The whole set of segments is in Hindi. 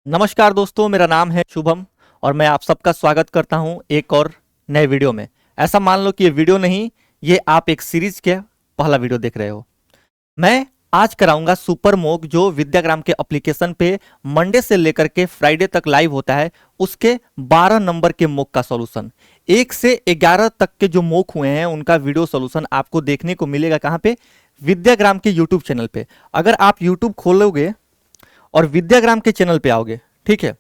नमस्कार दोस्तों, मेरा नाम है शुभम और मैं आप सबका स्वागत करता हूं एक और नए वीडियो में। ऐसा मान लो कि ये वीडियो नहीं, ये आप एक सीरीज के पहला वीडियो देख रहे हो। मैं आज कराऊंगा सुपर मॉक जो विद्याग्राम के एप्लीकेशन पे मंडे से लेकर के फ्राइडे तक लाइव होता है, उसके 12 नंबर के मॉक का सॉल्यूशन। 1 से 11 तक के जो मॉक हुए हैं उनका वीडियो सॉल्यूशन आपको देखने को मिलेगा। कहाँ पे? विद्याग्राम के यूट्यूब चैनल पे। अगर आप यूट्यूब खोलोगे और विद्याग्राम के चैनल पे आओगे, ठीक है,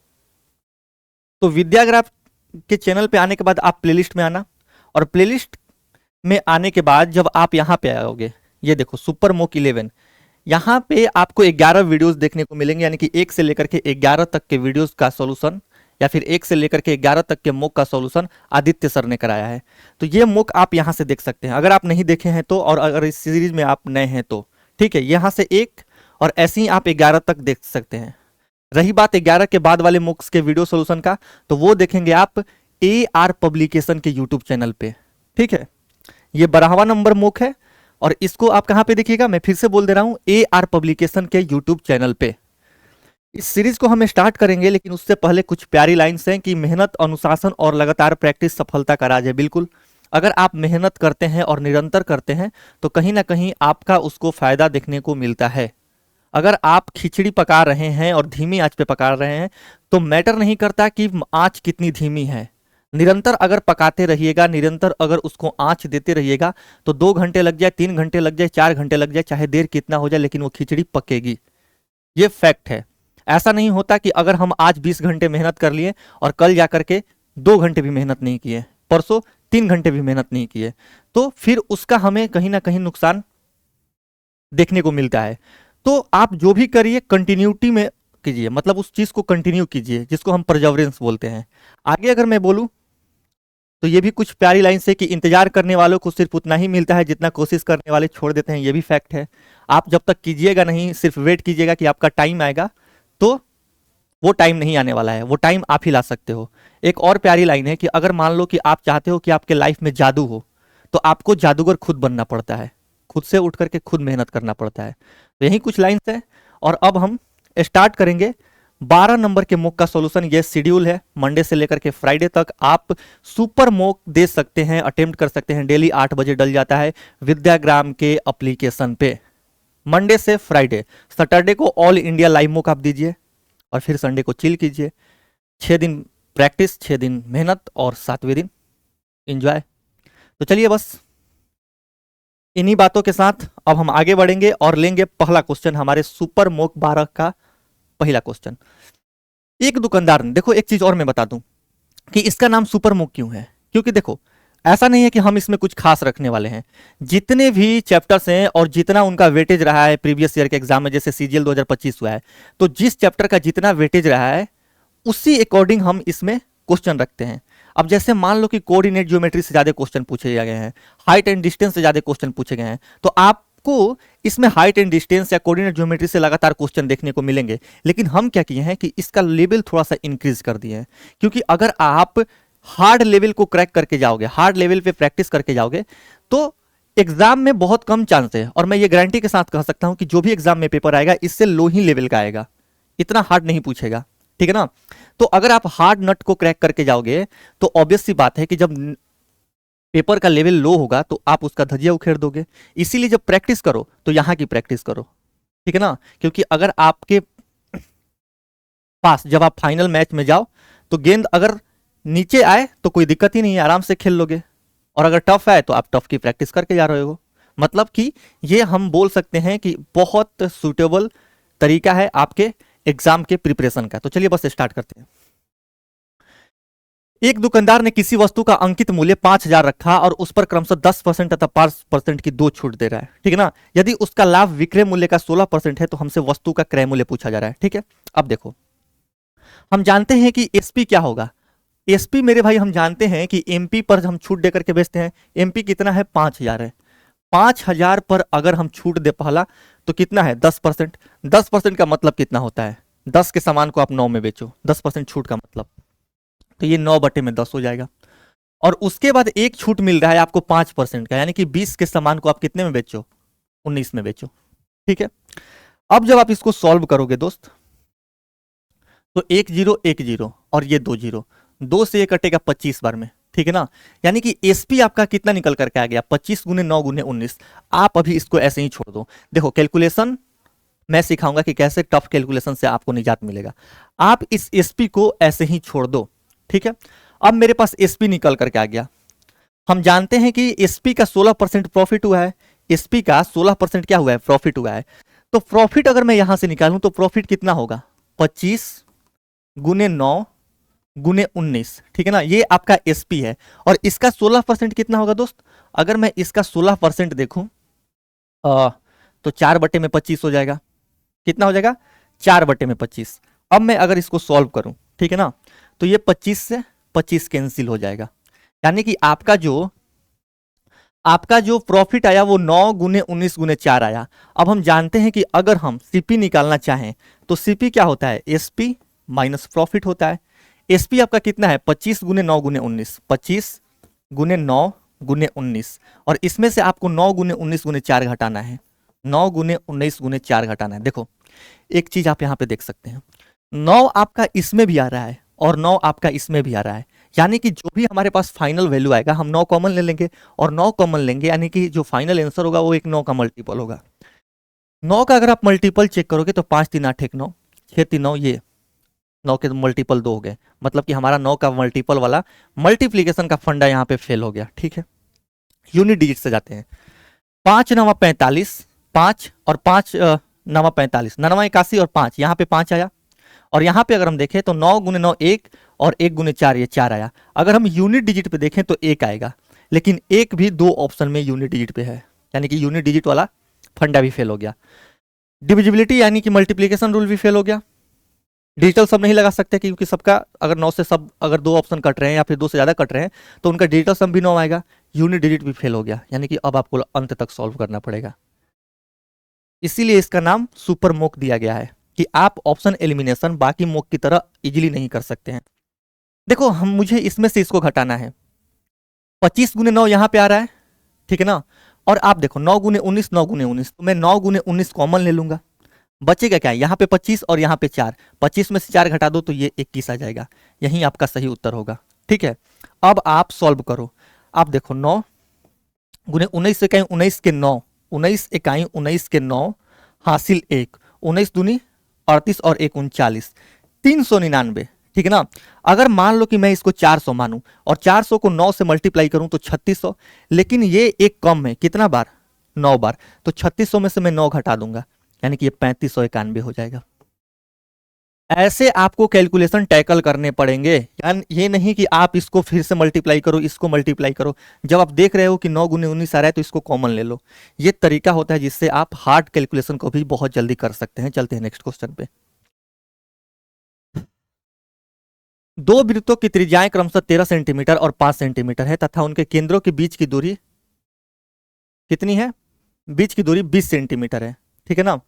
तो विद्याग्राम के चैनल पे आने के बाद आप प्लेलिस्ट में आना, और प्लेलिस्ट में आने के बाद जब आप यहाँ पे आओगे, ये देखो सुपर मॉक 11, यहाँ पे आपको 11 वीडियोस देखने को मिलेंगे, यानी कि 1 से लेकर के 11 तक के वीडियोस का सॉल्यूशन, या फिर 1 से लेकर के 11 तक के मॉक का सॉल्यूशन आदित्य सर ने कराया है। तो ये मॉक आप यहाँ से देख सकते हैं अगर आप नहीं देखे हैं तो, और अगर इस सीरीज में आप नए हैं तो। ठीक है, यहाँ से एक और ऐसे ही आप 11 तक देख सकते हैं। रही बात 11 के बाद वाले मूक्स के वीडियो सॉल्यूशन का, तो वो देखेंगे आप AR पब्लिकेशन के यूट्यूब चैनल पे। ठीक है, ये 12वां नंबर मूक है और इसको आप कहां पे देखिएगा, मैं फिर से बोल दे रहा हूं, AR पब्लिकेशन के यूट्यूब चैनल पे। इस सीरीज को हम स्टार्ट करेंगे, लेकिन उससे पहले कुछ प्यारी लाइन्स हैं कि मेहनत, अनुशासन और लगातार प्रैक्टिस सफलता का राज है। बिल्कुल, अगर आप मेहनत करते हैं और निरंतर करते हैं तो कहीं ना कहीं आपका उसको फायदा देखने को मिलता है। अगर आप खिचड़ी पका रहे हैं और धीमी आंच पे पका रहे हैं तो मैटर नहीं करता कि आंच कितनी धीमी है। निरंतर अगर पकाते रहिएगा, निरंतर अगर उसको आंच देते रहिएगा, तो 2 घंटे लग जाए, 3 घंटे लग जाए, 4 घंटे लग जाए, चाहे देर कितना हो जाए, लेकिन वो खिचड़ी पकेगी। ये फैक्ट है। ऐसा नहीं होता कि अगर हम आज 20 घंटे मेहनत कर लिए और कल जाकर के 2 घंटे भी मेहनत नहीं किए, परसों 3 घंटे भी मेहनत नहीं किए, तो फिर उसका हमें कहीं ना कहीं नुकसान देखने को मिलता है। तो आप जो भी करिए कंटिन्यूटी में कीजिए, मतलब उस चीज को कंटिन्यू कीजिए जिसको हम परजवरेंस बोलते हैं। आगे अगर मैं बोलूं तो ये भी कुछ प्यारी लाइन से कि इंतजार करने वालों को सिर्फ उतना ही मिलता है जितना कोशिश करने वाले छोड़ देते हैं। ये भी फैक्ट है। आप जब तक कीजिएगा नहीं, सिर्फ वेट कीजिएगा कि आपका टाइम आएगा, तो वो टाइम नहीं आने वाला है, वो टाइम आप ही ला सकते हो। एक और प्यारी लाइन है कि अगर मान लो कि आप चाहते हो कि आपके लाइफ में जादू हो, तो आपको जादूगर खुद बनना पड़ता है, खुद से उठ करके खुद मेहनत करना पड़ता है। तो यही कुछ लाइन्स है और अब हम स्टार्ट करेंगे 12 नंबर के मॉक का सॉल्यूशन। ये शेड्यूल है, मंडे से लेकर के फ्राइडे तक आप सुपर मॉक दे सकते हैं, अटेम्प्ट कर सकते हैं। डेली 8 बजे डल जाता है विद्याग्राम के एप्लीकेशन पे, मंडे से फ्राइडे। सैटरडे को ऑल इंडिया लाइव मॉक आप दीजिए और फिर संडे को चिल कीजिए। 6 दिन प्रैक्टिस, 6 दिन मेहनत और 7वें दिन एंजॉय। तो चलिए, बस इन्हीं बातों के साथ अब हम आगे बढ़ेंगे और लेंगे पहला क्वेश्चन, हमारे सुपर मॉक 12 का पहला क्वेश्चन। एक दुकानदार ने, देखो एक चीज और मैं बता दूं कि इसका नाम सुपर मॉक क्यों है। क्योंकि देखो, ऐसा नहीं है कि हम इसमें कुछ खास रखने वाले हैं। जितने भी चैप्टर्स हैं और जितना उनका वेटेज रहा है प्रीवियस ईयर के एग्जाम में, जैसे CGL 2025 हुआ है, तो जिस चैप्टर का जितना वेटेज रहा है उसी अकॉर्डिंग हम इसमें क्वेश्चन रखते हैं। अब जैसे मान लो कि कोऑर्डिनेट ज्योमेट्री से ज्यादा क्वेश्चन पूछे गए हैं, हाइट एंड डिस्टेंस से ज्यादा क्वेश्चन पूछे गए हैं, तो आपको इसमें हाइट एंड डिस्टेंस या कोऑर्डिनेट ज्योमेट्री से लगातार क्वेश्चन देखने को मिलेंगे। लेकिन हम क्या किए हैं कि इसका लेवल थोड़ा सा इंक्रीज कर दिए हैं, क्योंकि अगर आप हार्ड लेवल को क्रैक करके जाओगे, हार्ड लेवल पे प्रैक्टिस करके जाओगे, तो एग्जाम में बहुत कम चांस है, और मैं ये गारंटी के साथ कह सकता हूं कि जो भी एग्जाम में पेपर आएगा इससे लो ही लेवल का आएगा, इतना हार्ड नहीं पूछेगा। ठीक है ना? तो अगर आप हार्ड नट को क्रैक करके जाओगे तो ऑब्वियस सी बात है कि जब पेपर का लेवल लो होगा तो आप उसका धजिया उखेड़ दोगे। इसीलिए जब प्रैक्टिस करो तो यहां की प्रैक्टिस करो। ठीक है ना? क्योंकि अगर आपके पास जब आप फाइनल मैच में जाओ तो गेंद अगर नीचे आए तो कोई दिक्कत ही नहीं है, आराम से खेल लोगे, और अगर टफ आए तो आप टफ की प्रैक्टिस करके जा रहे हो। मतलब कि ये हम बोल सकते हैं कि बहुत सुटेबल तरीका है आपके एग्जाम के प्रिपरेशन का। तो चलिए बस स्टार्ट करते हैं। एक दुकानदार ने किसी वस्तु का अंकित मूल्य 5,000 रखा और उस पर क्रमशः 10% तथा 5% की 2 छूट दे रहा है। ठीक है ना? यदि उसका लाभ विक्रय मूल्य का 16% है तो हमसे वस्तु का क्रय मूल्य पूछा जा रहा है। ठीक है, अब देखो, हम जानते हैं कि एसपी क्या होगा। एसपी मेरे भाई, हम जानते हैं कि एमपी पर हम छूट देकर के बेचते हैं। एमपी कितना है? 5,000 है। 5,000 पर अगर हम छूट दे पहला तो कितना है? 10%। 10% का मतलब कितना होता है? 10 के सामान को आप 9 में बेचो, 10% छूट का मतलब, तो ये 9/10 हो जाएगा। और उसके बाद एक छूट मिल रहा है आपको 5% का, यानी कि 20 के सामान को आप कितने में बेचो? 19 में बेचो। ठीक है, अब जब आप इसको सॉल्व करोगे दोस्त, तो 1 0 1 0 और ये 2 0, 2 से ये कटेगा 25 बार में, ठीक है ना। यानी कि एसपी आपका कितना निकल करके आ गया, 25 गुने 9 गुने 19। आप अभी इसको ऐसे ही छोड़ दो। देखो कैलकुलेशन मैं सिखाऊंगा कि कैसे टफ कैलकुलेशन से आपको निजात मिलेगा। आप इस एसपी को ऐसे ही छोड़ दो, ठीक है। अब मेरे पास एसपी निकल करके आ गया। हम जानते हैं कि एसपी का 16% प्रॉफिट हुआ है, एसपी का 16% क्या हुआ है, प्रॉफिट हुआ है। तो प्रॉफिट अगर मैं यहां से निकालूं तो प्रॉफिट कितना होगा, 25 गुने 9 गुने 19, ठीक है ना। ये आपका एसपी है और इसका 16% कितना होगा दोस्त। अगर मैं इसका 16% देखूं तो 4/25 हो जाएगा। कितना हो जाएगा, 4/25। अब मैं अगर इसको सॉल्व करूं, ठीक है ना, तो ये 25 से 25 कैंसिल हो जाएगा। यानी कि आपका जो प्रॉफिट आया वो 9 गुने 19 गुने 4 आया। अब हम जानते हैं कि अगर हम सीपी निकालना चाहें तो सीपी क्या होता है, एसपी माइनस प्रॉफिट होता है। एसपी आपका कितना है, 25 गुने 9 गुने 19, 25 गुने 9 गुने 19, और इसमें से आपको 9 गुने 19 गुने 4 घटाना है, 9 गुने 19 गुने 4 घटाना है। देखो एक चीज आप यहां पे देख सकते हैं, 9 आपका इसमें भी आ रहा है और 9 आपका इसमें भी आ रहा है। यानी कि जो भी हमारे पास फाइनल वैल्यू आएगा हम 9 कॉमन ले लेंगे, और 9 कॉमन लेंगे यानी कि जो फाइनल आंसर होगा वो एक 9 का मल्टीपल होगा। 9 का अगर आप मल्टीपल चेक करोगे तो 5 3 8 1 9, 6 3 9, ये 9 के मल्टीपल 2 हो गए। मतलब कि हमारा 9 का मल्टीपल वाला मल्टीप्लीकेशन का फंडा यहाँ पे फेल हो गया, ठीक है। यूनिट डिजिट से जाते हैं। 5 9 45, 5 और 5 9 45, 9 81 और 5, यहाँ पे 5 आया। और यहाँ पे अगर हम देखें तो 9 गुने 9 1 और 1 गुने 4 ये 4 आया। अगर हम यूनिट डिजिट पे देखें तो 1 आएगा, लेकिन 1 भी 2 ऑप्शन में यूनिट डिजिट पे है, यानी कि यूनिट डिजिट वाला फंडा भी फेल हो गया। डिविजिबिलिटी यानी कि मल्टीप्लीकेशन रूल भी फेल हो गया। डिजिटल सम नहीं लगा सकते क्योंकि सबका अगर 9 से सब अगर 2 ऑप्शन कट रहे हैं या फिर 2 से ज़्यादा कट रहे हैं तो उनका डिजिटल सम भी 9 आएगा। यूनिट डिजिट भी फेल हो गया, यानी कि अब आपको अंत तक सॉल्व करना पड़ेगा। इसीलिए इसका नाम सुपर मोक दिया गया है कि आप ऑप्शन एलिमिनेशन बाकी मोक की तरह इजीली नहीं कर सकते हैं। देखो हम मुझे इसमें से इसको घटाना है। 25 गुने 9 यहाँ पे आ रहा है, ठीक है ना। और आप देखो 9 गुने 19, 9 गुने 19, तो मैं 9 गुने 19 कॉमन ले लूंगा। बचेगा क्या, यहाँ पे 25 और यहाँ पे 4, 25 में से 4 घटा दो तो ये 21 आ जाएगा। यही आपका सही उत्तर होगा, ठीक है। अब आप सॉल्व करो। आप देखो 9 गुने 19 इकाई 19 के 9, 19 इकाई 19 के 9 हासिल 1, 19 दूनी 38 और 1 39, 399, ठीक है ना। अगर मान लो कि मैं इसको 400 मानूं और 400 को 9 से मल्टीप्लाई करूं तो 3600, लेकिन ये एक कम है, कितना बार, 9 बार, तो 3600 में से मैं 9 घटा दूंगा, यानी कि ये 3591 हो जाएगा। ऐसे आपको कैलकुलेशन टैकल करने पड़ेंगे, यानी ये नहीं कि आप इसको फिर से मल्टीप्लाई करो, इसको मल्टीप्लाई करो। जब आप देख रहे हो कि 9 गुने 19 आ रहा है तो इसको कॉमन ले लो। ये तरीका होता है जिससे आप हार्ड कैलकुलेशन को भी बहुत जल्दी कर सकते हैं। चलते हैं नेक्स्ट क्वेश्चन पे। दो वृत्तों की त्रिज्याएं क्रमशः 13 सेंटीमीटर और 5 सेंटीमीटर है तथा उनके केंद्रों के बीच की दूरी कितनी है, बीच की दूरी 20 सेंटीमीटर है, ठीक है ना।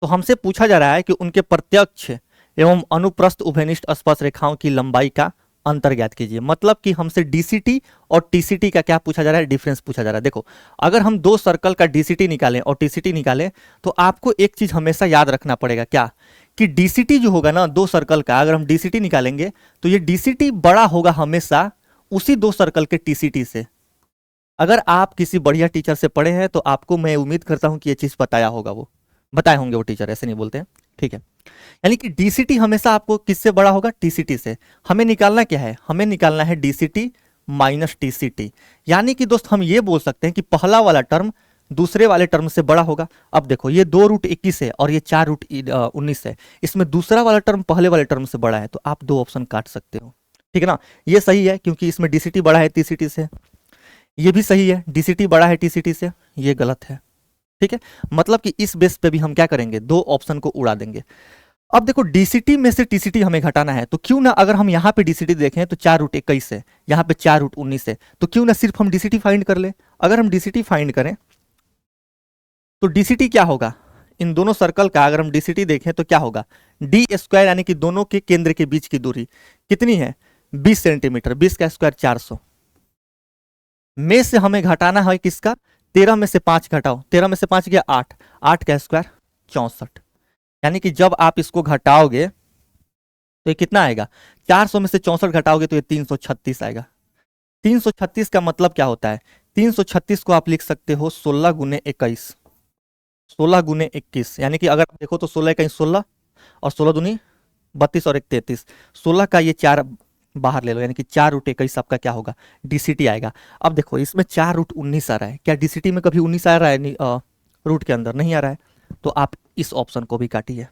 तो हमसे पूछा जा रहा है कि उनके प्रत्यक्ष एवं अनुप्रस्थ उभयनिष्ठ स्पर्श रेखाओं की लंबाई का अंतर ज्ञात कीजिए। मतलब कि हमसे डीसीटी और टीसीटी का क्या पूछा जा रहा है, डिफरेंस पूछा जा रहा है। देखो अगर हम दो सर्कल का डीसीटी निकालें और टीसीटी निकालें तो आपको एक चीज हमेशा याद रखना पड़ेगा, क्या कि डीसीटी जो होगा ना दो सर्कल का, अगर हम डीसीटी निकालेंगे तो ये डीसीटी बड़ा होगा हमेशा उसी दो सर्कल के टीसीटी से। अगर आप किसी बढ़िया टीचर से पढ़े हैं तो आपको मैं उम्मीद करता हूं कि ये चीज बताया होगा, वो बताए होंगे वो टीचर, ऐसे नहीं बोलते हैं, ठीक है। यानी कि डीसीटी हमेशा आपको किससे बड़ा होगा, टीसीटी से। हमें निकालना क्या है, हमें निकालना है डीसीटी माइनस टीसीटी। यानी कि दोस्त हम ये बोल सकते हैं कि पहला वाला टर्म दूसरे वाले टर्म से बड़ा होगा। अब देखो ये 2√21 है और ये 4√19 है, इसमें दूसरा वाला टर्म पहले वाले टर्म से बड़ा है, तो आप दो ऑप्शन काट सकते हो, ठीक है ना। ये सही है क्योंकि इसमें डीसीटी बड़ा है टीसीटी से। ये भी सही है, डीसीटी बड़ा है टीसीटी से। ये गलत है, ठीक है। मतलब कि इस बेस पे भी हम क्या करेंगे, दो ऑप्शन को उड़ा देंगे। अब देखो डीसीटी में से टीसीटी हमें घटाना है, तो क्यों ना अगर हम यहाँ पे डीसीटी देखें तो 4√21 है, यहाँ पे 4√19 है, तो क्यों ना सिर्फ हम डीसीटी फाइंड कर ले। अगर हम डीसीटी फाइंड करें तो डीसीटी क्या होगा, इन दोनों सर्कल का अगर हम डीसीटी देखें तो क्या होगा, डी स्क्वायर यानी कि दोनों के केंद्र के बीच की दूरी कितनी है, 20 सेंटीमीटर, 20 का स्क्वायर 400 में से हमें घटाना है किसका, 13 में से 5 घटाओ, 13 में से 5 गया 8, 8 का स्क्वायर 64। यानी कि जब आप इसको घटाओगे तो ये कितना आएगा, 400 में से 64 घटाओगे तो ये 336 आएगा। 336 का मतलब क्या होता है, 336 को आप लिख सकते हो 16 गुने 21, 16 गुने 21, यानी कि अगर आप देखो तो 16 का 16 और 16 दूनी 32 और 1 33, 16 का ये 4 बाहर ले लो, यानी कि 4√21 आपका क्या होगा, डीसीटी आएगा। अब देखो इसमें 4√19 आ रहा है, क्या डीसीटी में कभी 19 आ रहा है, रूट के अंदर नहीं आ रहा है, तो आप इस ऑप्शन को भी काटिए।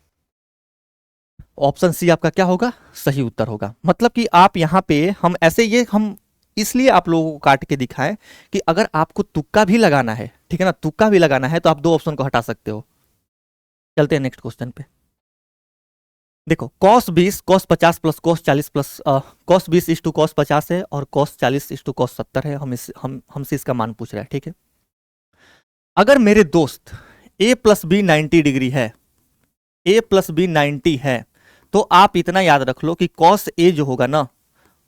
ऑप्शन सी आपका क्या होगा, सही उत्तर होगा। मतलब कि आप यहाँ पे हम ऐसे ये हम इसलिए आप लोगों को काट के दिखाएं कि अगर आपको तुक्का भी लगाना है, ठीक है ना, तुक्का भी लगाना है तो आप दो ऑप्शन को हटा सकते हो। चलते हैं नेक्स्ट क्वेश्चन पे। देखो cos 20 cos 50 plus cos 40 plus cos 20 इस टू कॉस 50 है और कॉस 40 इस टू कॉस 70 है। हमसे इसका मान पूछ रहा है, ठीक है। अगर मेरे दोस्त a प्लस बी 90 डिग्री है, a प्लस बी 90 है, तो आप इतना याद रख लो कि कॉस a जो होगा ना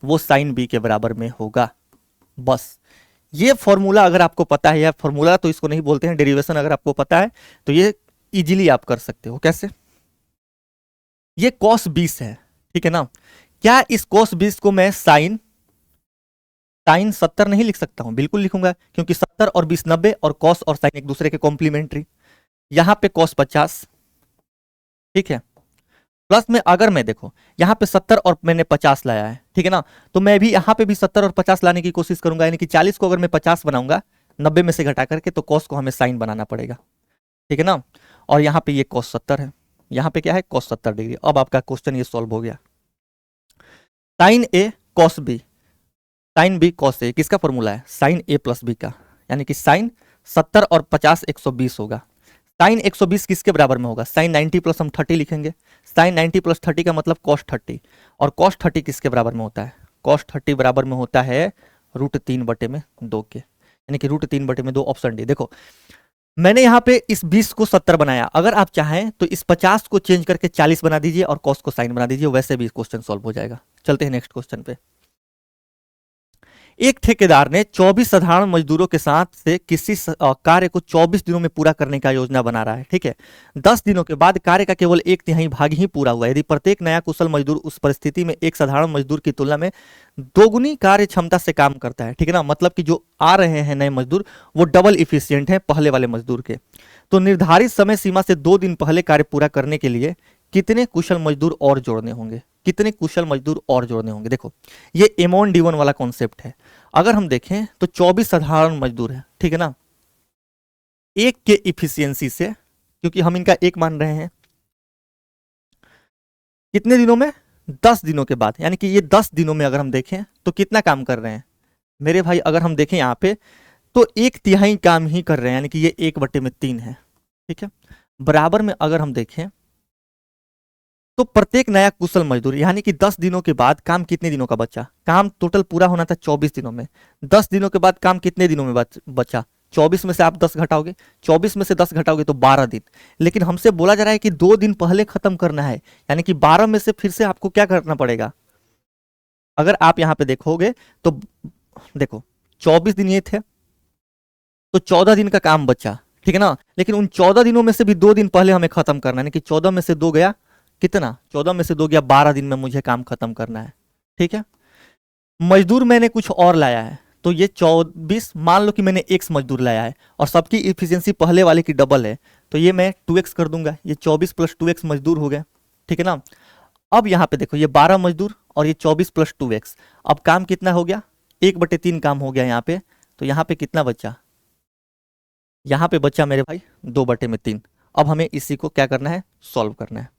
वो साइन b के बराबर में होगा। बस ये फॉर्मूला अगर आपको पता है, या फॉर्मूला तो इसको नहीं बोलते हैं, डेरिवेशन अगर आपको पता है तो ये इजीली आप कर सकते हो। कैसे, ये कॉस 20 है, ठीक है ना, क्या इस कॉस 20 को मैं साइन 70 नहीं लिख सकता हूं, बिल्कुल लिखूंगा, क्योंकि 70 और 20 90 और कॉस और साइन एक दूसरे के कॉम्प्लीमेंट्री। यहां पे कॉस 50, ठीक है, प्लस में अगर मैं देखो यहां पे 70 और मैंने 50 लाया है, ठीक है ना, तो मैं भी यहां पे भी 70 और 50 लाने की कोशिश करूंगा, यानी कि 40 को अगर मैं 50 बनाऊंगा 90 में से घटा करके, तो कॉस को हमें साइन बनाना पड़ेगा, ठीक है ना। और यहां पे ये कॉस 70 है, यहां पे क्या है, कॉस 70 डिग्री। अब आपका क्वेश्चन ये सॉल्व हो गया। Sine A cos B, sine B cos A किसका फॉर्मूला है, साइन ए प्लस बी का, यानी कि साइन 70 और 50 120 होगा। साइन 120 किसके बराबर में होगा, साइन 90 प्लस हम 30 लिखेंगे, साइन 90 प्लस 30 का मतलब कॉस 30, और कॉस 30 किसके बराबर में होता है, कॉस 30 बराबर में होता है √3/2 के, यानी कि √3/2 ऑप्शन डी। देखो मैंने यहां पे इस 20 को 70 बनाया, अगर आप चाहें तो इस 50 को चेंज करके 40 बना दीजिए और कॉस को साइन बना दीजिए, वैसे भी क्वेश्चन सॉल्व हो जाएगा। चलते हैं नेक्स्ट क्वेश्चन पे। एक ठेकेदार ने 24 साधारण मजदूरों के साथ से किसी कार्य को 24 दिनों में पूरा करने का योजना बना रहा है, ठीक है। 10 दिनों के बाद कार्य का केवल 1/3 भाग ही पूरा हुआ। यदि प्रत्येक नया कुशल मजदूर उस परिस्थिति में एक साधारण मजदूर की तुलना में दोगुनी कार्य क्षमता से काम करता है, ठीक है ना, मतलब कि जो आ रहे हैं नए मजदूर वो डबल इफिशियंट है पहले वाले मजदूर के, तो निर्धारित समय सीमा से 2 दिन पहले कार्य पूरा करने के लिए कितने कुशल मजदूर और जोड़ने होंगे, कितने कुशल मजदूर और जोड़ने होंगे। देखो ये एमोन डिवन वाला कॉन्सेप्ट है। अगर हम देखें तो 24 साधारण मजदूर है, ठीक है ना, एक के इफिशियंसी से, क्योंकि हम इनका एक मान रहे हैं, कितने दिनों में, 10 दिनों के बाद, यानी कि ये 10 दिनों में अगर हम देखें तो कितना काम कर रहे हैं मेरे भाई, अगर हम देखें यहाँ पे तो 1/3 काम ही कर रहे हैं, यानी कि ये 1/3 है, ठीक है। बराबर में अगर हम देखें तो प्रत्येक नया कुशल मजदूर, यानी कि 10 दिनों के बाद काम कितने दिनों का बचा, काम टोटल पूरा होना था 24 दिनों में, 10 दिनों के बाद काम कितने दिनों में बचा, 24 में से आप 10 घटाओगे, 24 में से 10 घटाओगे तो 12 दिन। लेकिन हमसे बोला जा रहा है कि 2 दिन पहले खत्म करना है, यानी कि 12 में से फिर से आपको क्या करना पड़ेगा। अगर आप यहां पे देखोगे तो देखो 24 दिन ये थे, तो 14 दिन का काम बचा, ठीक है ना, लेकिन उन 14 दिनों में से भी 2 दिन पहले हमें खत्म करना है, यानी कि 14 में से 2 गया कितना, 14 में से 2 गया 12 दिन में मुझे काम खत्म करना है, ठीक है। मजदूर मैंने कुछ और लाया है, तो ये 24, मान लो कि मैंने x मजदूर लाया है और सबकी इफिशियंसी पहले वाले की डबल है, तो ये मैं 2x कर दूंगा, ये 24 + 2x मजदूर हो गए, ठीक है ना। अब यहां पे देखो ये 12 मजदूर और ये 24 + 2x, अब काम कितना हो गया, 1/3 काम हो गया यहाँ पे, तो यहाँ पे कितना बचा, यहाँ पे बचा मेरे भाई 2/3। अब हमें इसी को क्या करना है, सॉल्व करना है,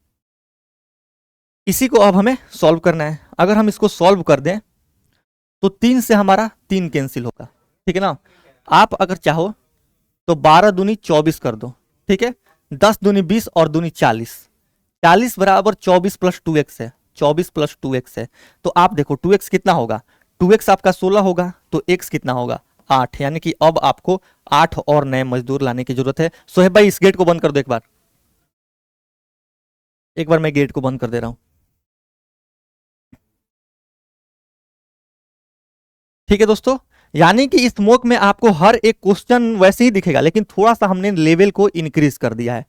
इसी को अब हमें सॉल्व करना है। अगर हम इसको सॉल्व कर दें तो 3 से हमारा 3 कैंसिल होगा, ठीक है ना। आप अगर चाहो तो 12 दूनी 24 कर दो, ठीक है, 10 दूनी 20 और दूनी 40, 40 बराबर 24 + 2x है, 24 + 2x है, तो आप देखो 2x कितना होगा, 2x आपका 16 होगा, तो x कितना होगा 8, यानी कि अब आपको 8 और नए मजदूर लाने की जरूरत है। सोहेब भाई इस गेट को बंद कर दो, एक बार मैं गेट को बंद कर दे रहा हूं, ठीक है दोस्तों। यानी कि इस मॉक में आपको हर एक क्वेश्चन वैसे ही दिखेगा, लेकिन थोड़ा सा हमने लेवल को इंक्रीज कर दिया है।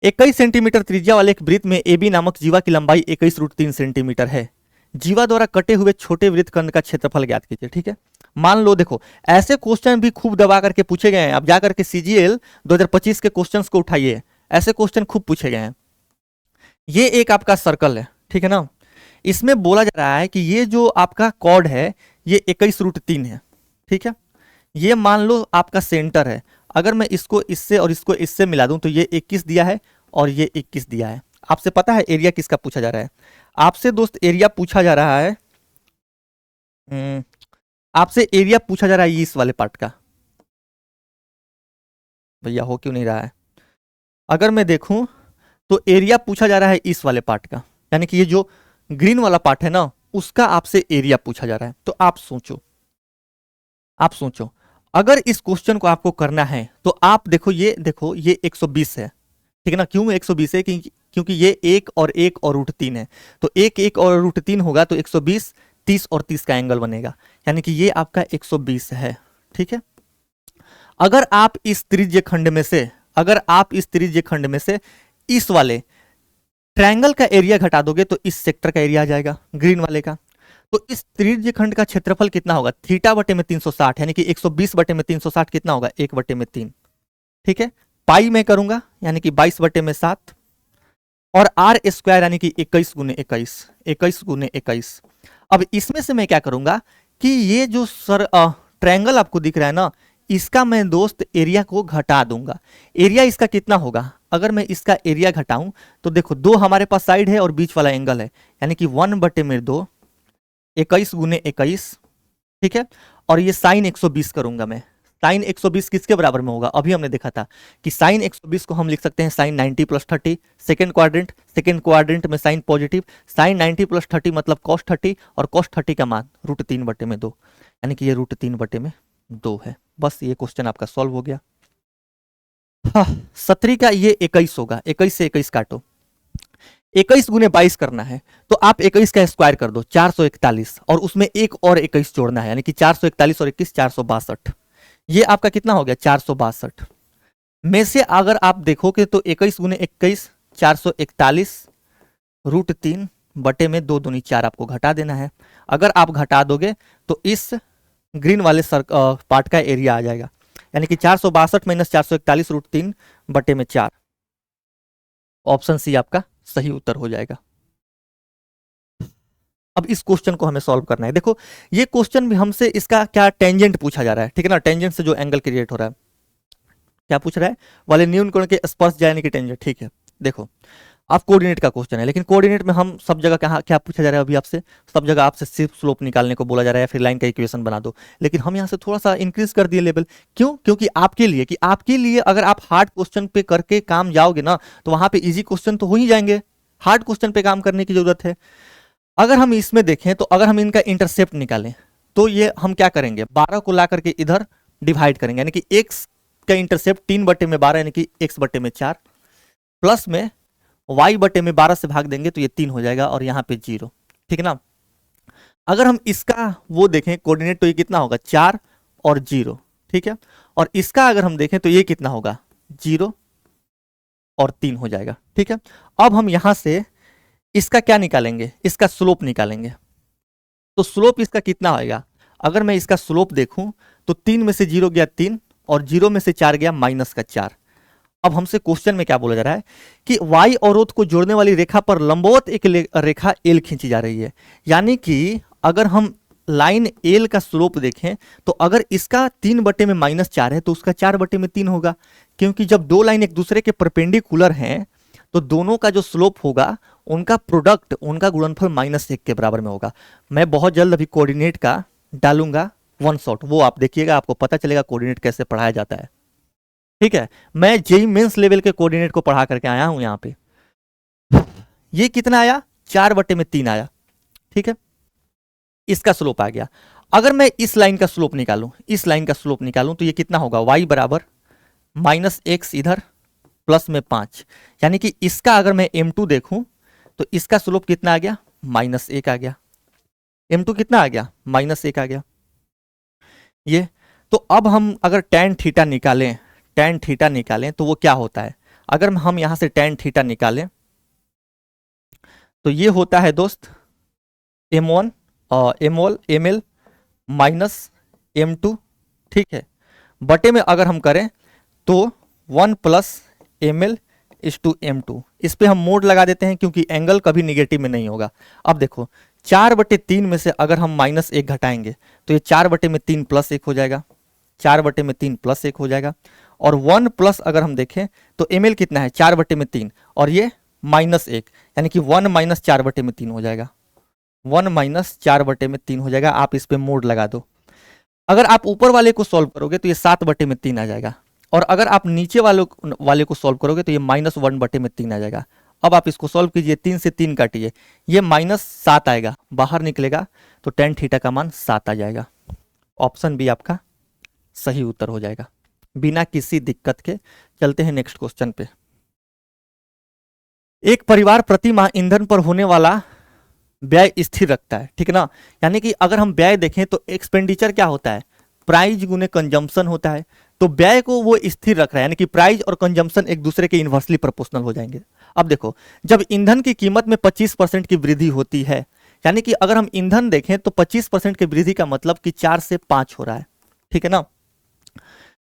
21 सेंटीमीटर त्रिज्या वाले एक वृत्त में AB नामक जीवा की लंबाई 21√3 सेंटीमीटर है। जीवा द्वारा कटे हुए छोटे वृत्त खंड का क्षेत्रफल ज्ञात कीजिए। ठीक है, मान लो देखो ऐसे क्वेश्चन भी खूब दबा करके पूछे गए हैं। अब जाकर के CGL 2025 के क्वेश्चंस को उठाइए, ऐसे क्वेश्चन खूब पूछे गए हैं। ये एक आपका सर्कल है, ठीक है ना। इसमें बोला जा रहा है कि ये जो आपका कॉर्ड है ये 21√3 है। ठीक है, ये मान लो आपका सेंटर है। अगर मैं इसको इससे और इसको इससे मिला दूं तो ये 21 दिया है और ये 21 दिया है। आपसे पता है एरिया किसका पूछा जा रहा है? आपसे दोस्त एरिया पूछा जा रहा है, आपसे एरिया पूछा जा रहा है इस वाले पार्ट का। भैया हो क्यों नहीं रहा है? अगर मैं देखूं तो एरिया पूछा जा रहा है इस वाले पार्ट का, यानी कि ये जो ग्रीन वाला पार्ट है ना उसका आपसे एरिया पूछा जा रहा है। तो आप सोचो, आप सोचो अगर इस क्वेश्चन को आपको करना है तो आप देखो ये 120 है। ठीक है ना, क्यों 120 है? क्योंकि ये एक और रूट 3 है। तो एक और रूट 3 होगा तो 120, 30 और 30 का एंगल बनेगा, यानी कि ये आपका 120 है। ठीक है, अगर आप इस त्रिज्य खंड में से इस वाले ट्रायंगल का एरिया घटा दोगे तो इस सेक्टर का एरिया आ जाएगा ग्रीन वाले का। तो इस त्रिज्य खंड का क्षेत्रफल कितना होगा? थीटा बटे में 360, यानी कि 120 बटे में 360 कितना होगा? 1 बटे में 3। ठीक है, पाई में करूंगा यानी कि 22 बटे में 7 और आर स्क्वायर यानी कि 21 गुने 21। अब इसमें से मैं क्या करूंगा कि ये जो ट्रायंगल आपको दिख रहा है ना इसका मैं दोस्त एरिया को घटा दूंगा। एरिया इसका कितना होगा? अगर मैं इसका एरिया घटाऊं तो देखो दो हमारे पास साइड है और बीच वाला एंगल है, यानी कि 1 बटे में 2, 21 गुने 21। ठीक है, और ये साइन 120 करूंगा मैं। साइन 120 किसके बराबर में होगा? अभी हमने देखा था कि साइन 120 को हम लिख सकते हैं साइन 90 प्लस 30। सेकेंड क्वाड्रेंट में साइन पॉजिटिव, साइन 90 प्लस 30 मतलब कॉस 30, और कॉस 30 का मान √3 बटे में 2, यानी कि ये √3 बटे में 2 है। बस ये क्वेश्चन आपका सॉल्व हो गया। हाँ, 17 का ये 21 होगा, 21 से 21 काटो, 21 गुने 22 करना है तो आप 21 का स्क्वायर कर दो 441, और उसमें एक और 21 जोड़ना है, यानी कि 441 और 21 462। ये आपका कितना हो गया? 462 में से अगर आप देखोगे तो 21 गुने 21 441 √3 बटे में 2 दूनी 4 आपको घटा देना है। अगर आप घटा दोगे तो इस ग्रीन वाले पार्ट का एरिया आ जाएगा, यानी कि 462 माइनस 441 √3 बटे में 4। ऑप्शन सी आपका सही उत्तर हो जाएगा। अब इस क्वेश्चन को हमें सॉल्व करना है। देखो ये क्वेश्चन भी हमसे इसका क्या टेंजेंट पूछा जा रहा है। ठीक है ना, टेंजेंट से जो एंगल क्रिएट हो रहा है, क्या पूछ रहा है? वाले न्यून कोण के स्पर्श जाने की टेंजेंट। ठीक है, देखो आप कोऑर्डिनेट का क्वेश्चन है, लेकिन कोऑर्डिनेट में हम सब जगह कहाँ क्या पूछा जा रहा है? अभी आपसे सब जगह आपसे सिर्फ स्लोप निकालने को बोला जा रहा है, फिर लाइन का इक्वेशन बना दो। लेकिन हम यहाँ से थोड़ा सा इंक्रीज कर दिए लेवल। क्यों? क्योंकि आपके लिए अगर आप हार्ड क्वेश्चन पे करके काम जाओगे ना तो वहां पे इजी क्वेश्चन तो हो ही जाएंगे, हार्ड क्वेश्चन पे काम करने की जरूरत है। अगर हम इसमें देखें तो अगर हम इनका इंटरसेप्ट निकालें तो ये हम क्या करेंगे? 12 को ला करके इधर डिवाइड करेंगे, यानी कि x का इंटरसेप्ट 3 बटे में 12 यानी कि x बटे में 4, प्लस में y बटे में 12 से भाग देंगे तो ये 3 हो जाएगा और यहाँ पे 0। ठीक है ना, अगर हम इसका वो देखें कोऑर्डिनेट तो ये कितना होगा? 4 और 0। ठीक है, और इसका अगर हम देखें तो ये कितना होगा? 0 और 3 हो जाएगा। ठीक है, अब हम यहां से इसका क्या निकालेंगे? इसका स्लोप निकालेंगे। तो स्लोप इसका कितना आएगा? अगर मैं इसका स्लोप देखूं तो 3 में से 0 गया 3 और 0 में से 4 गया -4। अब हमसे क्वेश्चन में क्या बोला जा रहा है कि y अवरोध को जोड़ने वाली रेखा पर लंबवत एक रेखा L खींची जा रही है, यानी कि अगर हम लाइन L का स्लोप देखें तो अगर इसका 3 बटे में -4 है तो उसका 4 बटे में 3 होगा, क्योंकि जब दो लाइन एक दूसरे के परपेंडिकुलर हैं तो दोनों का जो स्लोप होगा उनका प्रोडक्ट, उनका गुणनफल -1 के बराबर में होगा। मैं बहुत जल्द अभी कोऑर्डिनेट का डालूंगा वन शॉट, वो आप देखिएगा, आपको पता चलेगा कोऑर्डिनेट कैसे पढ़ाया जाता है। ठीक है, मैं जेई मेंस लेवल के कोऑर्डिनेट को पढ़ा करके आया हूं यहाँ पे। ये कितना आया? 4 बटे में 3 आया। ठीक है, इसका स्लोप आ गया। अगर मैं इस लाइन का स्लोप निकालूं तो ये कितना होगा? y बराबर -x इधर प्लस में 5, यानी कि इसका अगर मैं m2 देखूं तो इसका स्लोप कितना आ गया? -1 आ गया। m2 कितना आ गया? -1 आ गया। ये तो अब हम अगर tan थीटा निकालें तो वो क्या होता है? अगर हम यहां से tan थीटा निकालें तो ये होता है दोस्त m1 M L minus m2, ठीक है, बटे में अगर हम करें तो 1 प्लस एम एल इस टू m2। इस पे हम मोड लगा देते हैं क्योंकि एंगल कभी निगेटिव में नहीं होगा। अब देखो 4/3 में से अगर हम -1 घटाएंगे तो ये 4/3 प्लस 1 हो जाएगा, 4/3 प्लस 1 हो जाएगा। और 1 प्लस अगर हम देखें तो एम एल कितना है 4/3 और ये -1, यानी कि 1 माइनस 4/3 हो जाएगा, 1 माइनस 4/3 हो जाएगा। आप इस पे मोड लगा दो। अगर आप ऊपर वाले को सॉल्व करोगे तो ये 7/3 आ जाएगा, और अगर आप नीचे वाले को सॉल्व करोगे तो ये -1/3 आ जाएगा। अब आप इसको सॉल्व कीजिए, 3 से 3 काटिए, ये -7 आएगा, बाहर निकलेगा तो tan थीटा का मान 7 आ जाएगा। ऑप्शन बी आपका सही उत्तर हो जाएगा बिना किसी दिक्कत के। चलते हैं नेक्स्ट क्वेश्चन पे। एक परिवार प्रति माह ईंधन पर होने वाला व्यय स्थिर रखता है, ठीक है ना। यानी कि अगर हम व्यय देखें तो एक्सपेंडिचर क्या होता है, प्राइस गुने कंजम्पशन होता है। तो व्यय को वो स्थिर रख रहा है, यानी कि प्राइस और कंजम्पशन एक दूसरे के इन्वर्सली प्रोपोर्शनल हो जाएंगे। अब देखो जब ईंधन की कीमत में 25% की वृद्धि होती है, यानी कि अगर हम ईंधन देखें तो 25% की वृद्धि का मतलब कि 4 से 5 हो रहा है, ठीक है ना।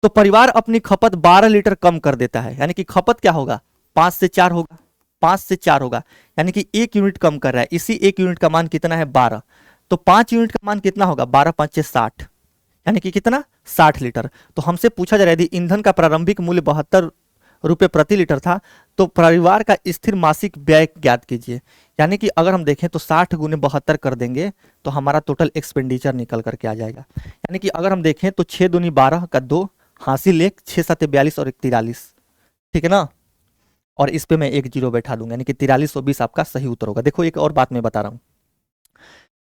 तो परिवार अपनी खपत 12 लीटर कम कर देता है, यानी कि खपत क्या होगा 5 से 4 होगा, 5 से 4 होगा, यानी कि 1 यूनिट कम कर रहा है। इसी 1 यूनिट का मान कितना है 12, तो 5 यूनिट का मान कितना होगा 12 5 60, यानी कि कितना 60 लीटर। तो हमसे पूछा जा रहा है यदि ईंधन का प्रारंभिक मूल्य 72 रुपये प्रति लीटर था तो परिवार का स्थिर मासिक व्यय ज्ञात कीजिए। यानी कि अगर हम देखें तो 60 गुने 72 कर देंगे तो हमारा टोटल एक्सपेंडिचर निकल करके आ जाएगा। यानी कि अगर हम देखें तो 6 दूनी 12 का 2 हासिल 1, 6 7 42 और 1 43, ठीक है ना। और इस पे मैं 1 जीरो बैठा दूंगा, यानी कि 4320 आपका सही उत्तर होगा। देखो एक और बात मैं बता रहा हूं,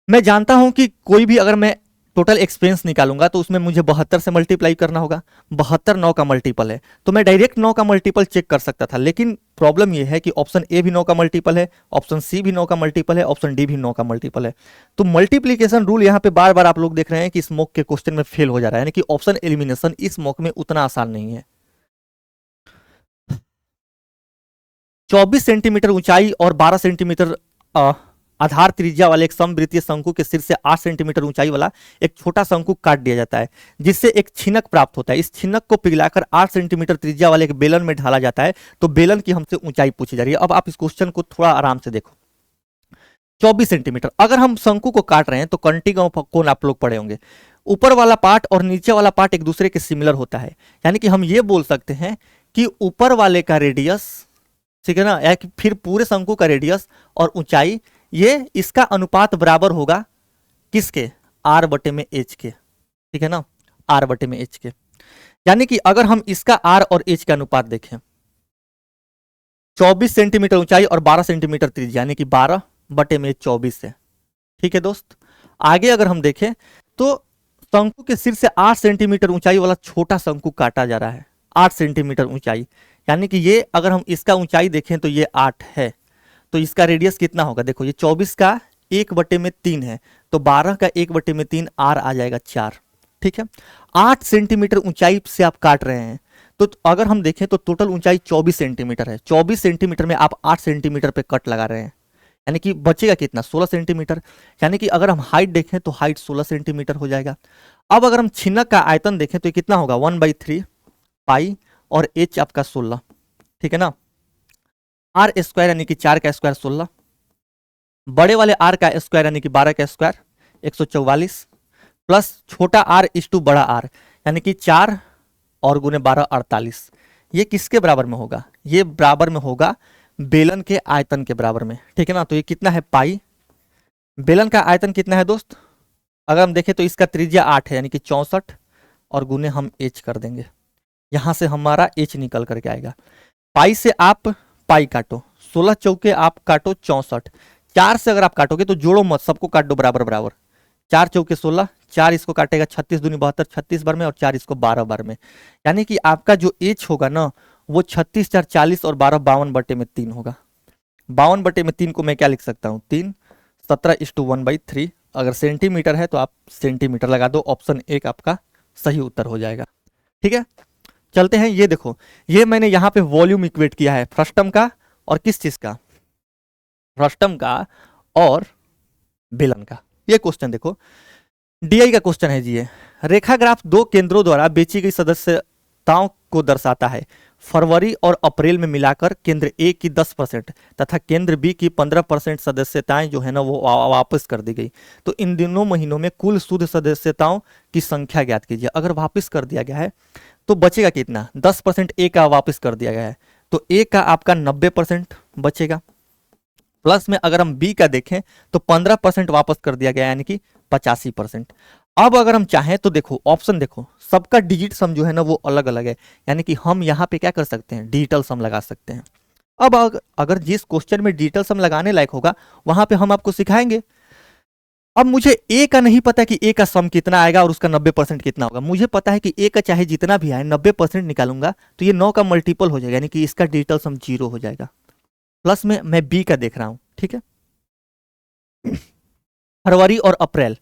मैं जानता हूं कि कोई भी अगर मैं टोटल एक्सपेंस निकालूंगा तो उसमें मुझे 72 से मल्टीप्लाई करना होगा। 72 9 का मल्टीपल है, तो मैं डायरेक्ट 9 का मल्टीपल चेक कर सकता था, लेकिन प्रॉब्लम यह है कि ऑप्शन ए भी 9 का मल्टीपल है, ऑप्शन सी भी 9 का मल्टीपल है, ऑप्शन डी भी 9 का मल्टीपल है। तो मल्टीप्लीकेशन रूल यहाँ पे बार बार आप लोग देख रहे हैं कि इस मॉक के क्वेश्चन में फेल हो जा रहा है, यानी कि ऑप्शन एलिमिनेशन इस मॉक में उतना आसान नहीं है। 24 सेंटीमीटर ऊंचाई और 12 सेंटीमीटर आधार त्रिज्या वाले एक समवृत्तीय शंकु के सिर से 8 सेंटीमीटर ऊंचाई वाला एक छोटा शंकु काट दिया जाता है, जिससे एक छिनक प्राप्त होता है। इस छिनक को पिघलाकर 8 सेंटीमीटर त्रिज्या वाले एक बेलन में ढाला जाता है। तो बेलन की हमसे ऊंचाई पूछी जा रही है। अब आप इस क्वेश्चन को थोड़ा आराम से देखो। 24 सेंटीमीटर, अगर हम शंकु को काट रहे हैं तो कंटिगम कोण आप लोग पढ़े होंगे, ऊपर वाला पार्ट और नीचे वाला पार्ट एक दूसरे के सिमिलर होता है। यानी कि हम ये बोल सकते हैं कि ऊपर वाले का रेडियस, ठीक है ना, या कि फिर पूरे शंकु का रेडियस और ऊंचाई, ये इसका अनुपात बराबर होगा किसके, आर बटे में एच के, ठीक है ना, आर बटे में एच के। यानी कि अगर हम इसका आर और एच का अनुपात देखें, 24 सेंटीमीटर ऊंचाई और 12 सेंटीमीटर त्रिज्या, यानी कि 12 बटे में 24 है, ठीक है दोस्त। आगे अगर हम देखें तो शंकु के सिर से 8 सेंटीमीटर ऊंचाई वाला छोटा शंकु काटा जा रहा है, 8 सेंटीमीटर ऊंचाई, यानी कि ये अगर हम इसका ऊंचाई देखें तो ये 8 है, तो इसका रेडियस कितना होगा, देखो ये 24 का 1/3 है, तो 12 का 1/3 आर आ जाएगा 4, ठीक है। 8 सेंटीमीटर ऊंचाई से आप काट रहे हैं, तो अगर हम देखें तो टोटल ऊंचाई 24 सेंटीमीटर है। 24 सेंटीमीटर में आप 8 सेंटीमीटर पे कट लगा रहे हैं, यानी कि बचेगा कितना 16 सेंटीमीटर। यानी कि अगर हम हाइट देखें तो हाइट 16 सेंटीमीटर हो जाएगा। अब अगर हम छिनक का आयतन देखें तो ये कितना होगा 1/3 पाई और एच आपका 16, ठीक है ना। आर स्क्वायर यानी कि 4 का स्क्वायर 16, बड़े वाले आर का स्क्वायर यानी कि 12 का स्क्वायर 144, प्लस छोटा आर इस टू बड़ा आर, यानी कि 4 और गुने 12 48। ये किसके बराबर में होगा, ये बराबर में होगा बेलन के आयतन के बराबर में, ठीक है ना। तो ये कितना है पाई, बेलन का आयतन कितना है दोस्त, अगर हम देखें तो इसका त्रिज्या 8 है, यानी कि 64 और गुने हम एच कर देंगे, यहां से हमारा एच निकल करके आएगा। पाई से आप पाई काटो, 16 चौके आप काटो 64, 4 से अगर आप काटोगे तो जोड़ो मत, सबको काट दो बराबर बराबर, 4 चौके 16, 4 इसको काटेगा 36 दूनी 72, 36 बार में, और 4 इसको 12 बार में, यानी कि आपका जो एच होगा ना वो 36 4 40 और 12 52/3 होगा। 52/3 को मैं क्या लिख सकता हूँ 3, 17:1/3। अगर सेंटीमीटर है तो आप सेंटीमीटर लगा दो, ऑप्शन 1 आपका सही उत्तर हो जाएगा, ठीक है। चलते हैं, ये देखो, ये मैंने यहाँ पे वॉल्यूम इक्वेट किया है फ्रस्टम का और किस चीज का, फ्रस्टम का और बेलन का। ये क्वेश्चन देखो, डीआई का क्वेश्चन है जी। ये रेखा ग्राफ दो केंद्रों द्वारा बेची गई सदस्यताओं को दर्शाता है। फरवरी और अप्रैल में मिलाकर केंद्र ए की 10% तथा केंद्र बी की 15% सदस्यताएं जो है ना वो वापस कर दी गई। तो इन दोनों महीनों में कुल शुद्ध सदस्यताओं की संख्या ज्ञात कीजिए। अगर वापस कर दिया गया है तो बचेगा कितना, 10% ए का वापस कर दिया गया है, तो ए का आपका 90% बचेगा। प्लस में अगर हम बी का देखें तो 15% वापस कर दिया गया, यानी कि 85%। अब अगर हम चाहें तो देखो ऑप्शन देखो, सबका डिजिट सम जो है ना वो अलग अलग है, यानी कि हम यहाँ पे क्या कर सकते हैं, डिजिटल सम लगा सकते हैं। अब अगर जिस क्वेश्चन में डिजिटल सम लगाने लायक होगा वहां पे हम आपको सिखाएंगे। अब मुझे ए का नहीं पता कि ए का सम कितना आएगा और उसका 90% कितना होगा। मुझे पता है कि ए का चाहे जितना भी आए 90% निकालूंगा तो ये 9 का मल्टीपल हो जाएगा, यानी कि इसका डिजिटल सम 0 हो जाएगा। प्लस में मैं बी का देख रहा हूं, ठीक है। फरवरी और अप्रैल,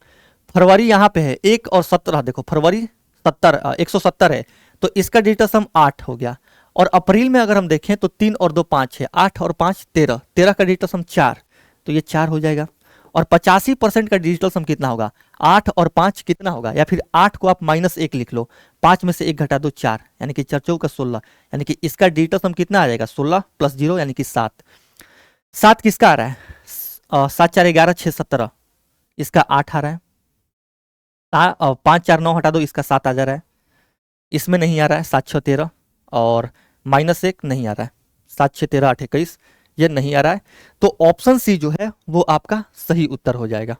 फरवरी यहाँ पे है 1 और 17, देखो फरवरी 170 है, तो इसका डिजिटल सम 8 हो गया। और अप्रैल में अगर हम देखें तो 3 और 2 5 है, 8 और 5 13, 13 का डिजिटल सम 4, तो ये 4 हो जाएगा। और 85% का डिजिटल सम कितना होगा, 8 और 5 कितना होगा, या फिर 8 को आप -1 लिख लो, 5 में से 1 घटा दो 4, यानी कि 4 का 16, यानी कि इसका डिजिटल सम कितना आ जाएगा, 16 + 0 यानी कि 7। 7 किसका आ रहा है, 7 4 11 6 17, इसका 8 आ रहा है। 5 4 9 हटा दो, इसका 7 आ जा रहा है। इसमें नहीं आ रहा है, 7 6 13, और -1 नहीं आ रहा है, 7 6 13 8 21, ये नहीं आ रहा है। तो ऑप्शन सी जो है वो आपका सही उत्तर हो जाएगा।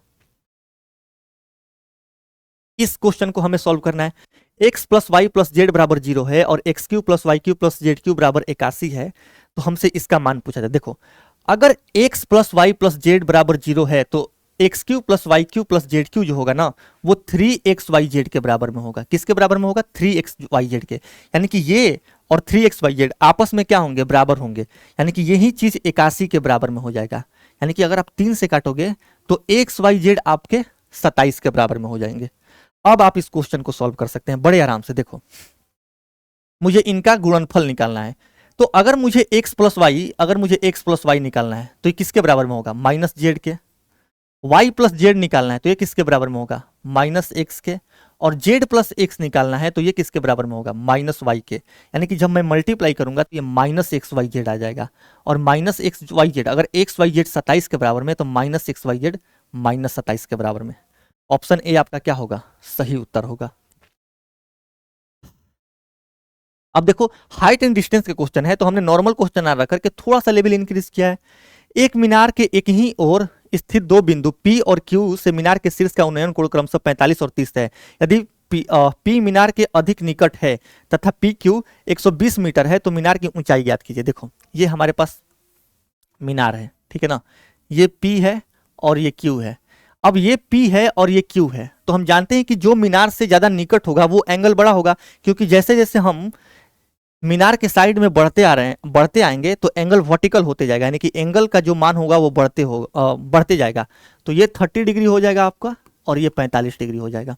इस क्वेश्चन को हमें सॉल्व करना है। x + y + z = 0 है और x³ + y³ + z³ = 81 है, तो हमसे इसका मान पूछा जाए। देखो अगर x + y + z = 0 है तो x³ + y³ + z³ जो होगा ना वो 3xyz के बराबर में होगा। किसके बराबर में होगा, 3xyz के, यानी कि ये और 3xyz आपस में क्या होंगे, बराबर होंगे, यानी कि यही चीज 81 के बराबर में हो जाएगा। यानी कि अगर आप 3 से काटोगे तो xyz आपके 27 के बराबर में हो जाएंगे। अब आप इस क्वेश्चन को सॉल्व कर सकते हैं बड़े आराम से। देखो मुझे इनका गुणनफल निकालना है, तो अगर मुझे x + y निकालना है तो ये किसके बराबर में होगा, -z के। y + z निकालना है तो ये किसके बराबर में होगा, -x के। और z + x निकालना है तो ये किसके बराबर में होगा, -y के। यानी कि जब मैं मल्टीप्लाई करूंगा तो ये -xyz आ जाएगा। और -xyz अगर xyz 27 के बराबर में तो -xyz -27 के बराबर में। ऑप्शन ए आपका क्या होगा, सही उत्तर होगा। अब देखो हाइट एंड डिस्टेंस के क्वेश्चन है, तो हमने नॉर्मल क्वेश्चन ना रख करके थोड़ा सा लेवल इंक्रीज किया है। एक मीनार के एक ही ओर स्थित दो बिंदु P और Q से मीनार के शीर्ष का उन्नयन कोण क्रमशः 45 और 30 है। यदि P मीनार के अधिक निकट है तथा PQ 120 मीटर है तो मीनार की ऊंचाई ज्ञात कीजिए। देखो ये हमारे पास मीनार है, ठीक है ना, ये P है और ये Q है। अब ये P है और ये Q है, तो हम जानते हैं कि जो मीनार से ज्यादा निकट होगा वो एंगल बड़ा होगा, क्योंकि जैसे जैसे हम मीनार के साइड में बढ़ते आएंगे तो एंगल वर्टिकल होते जाएगा, यानी कि एंगल का जो मान होगा वो बढ़ते जाएगा। तो ये 30 डिग्री हो जाएगा आपका और ये 45 डिग्री हो जाएगा।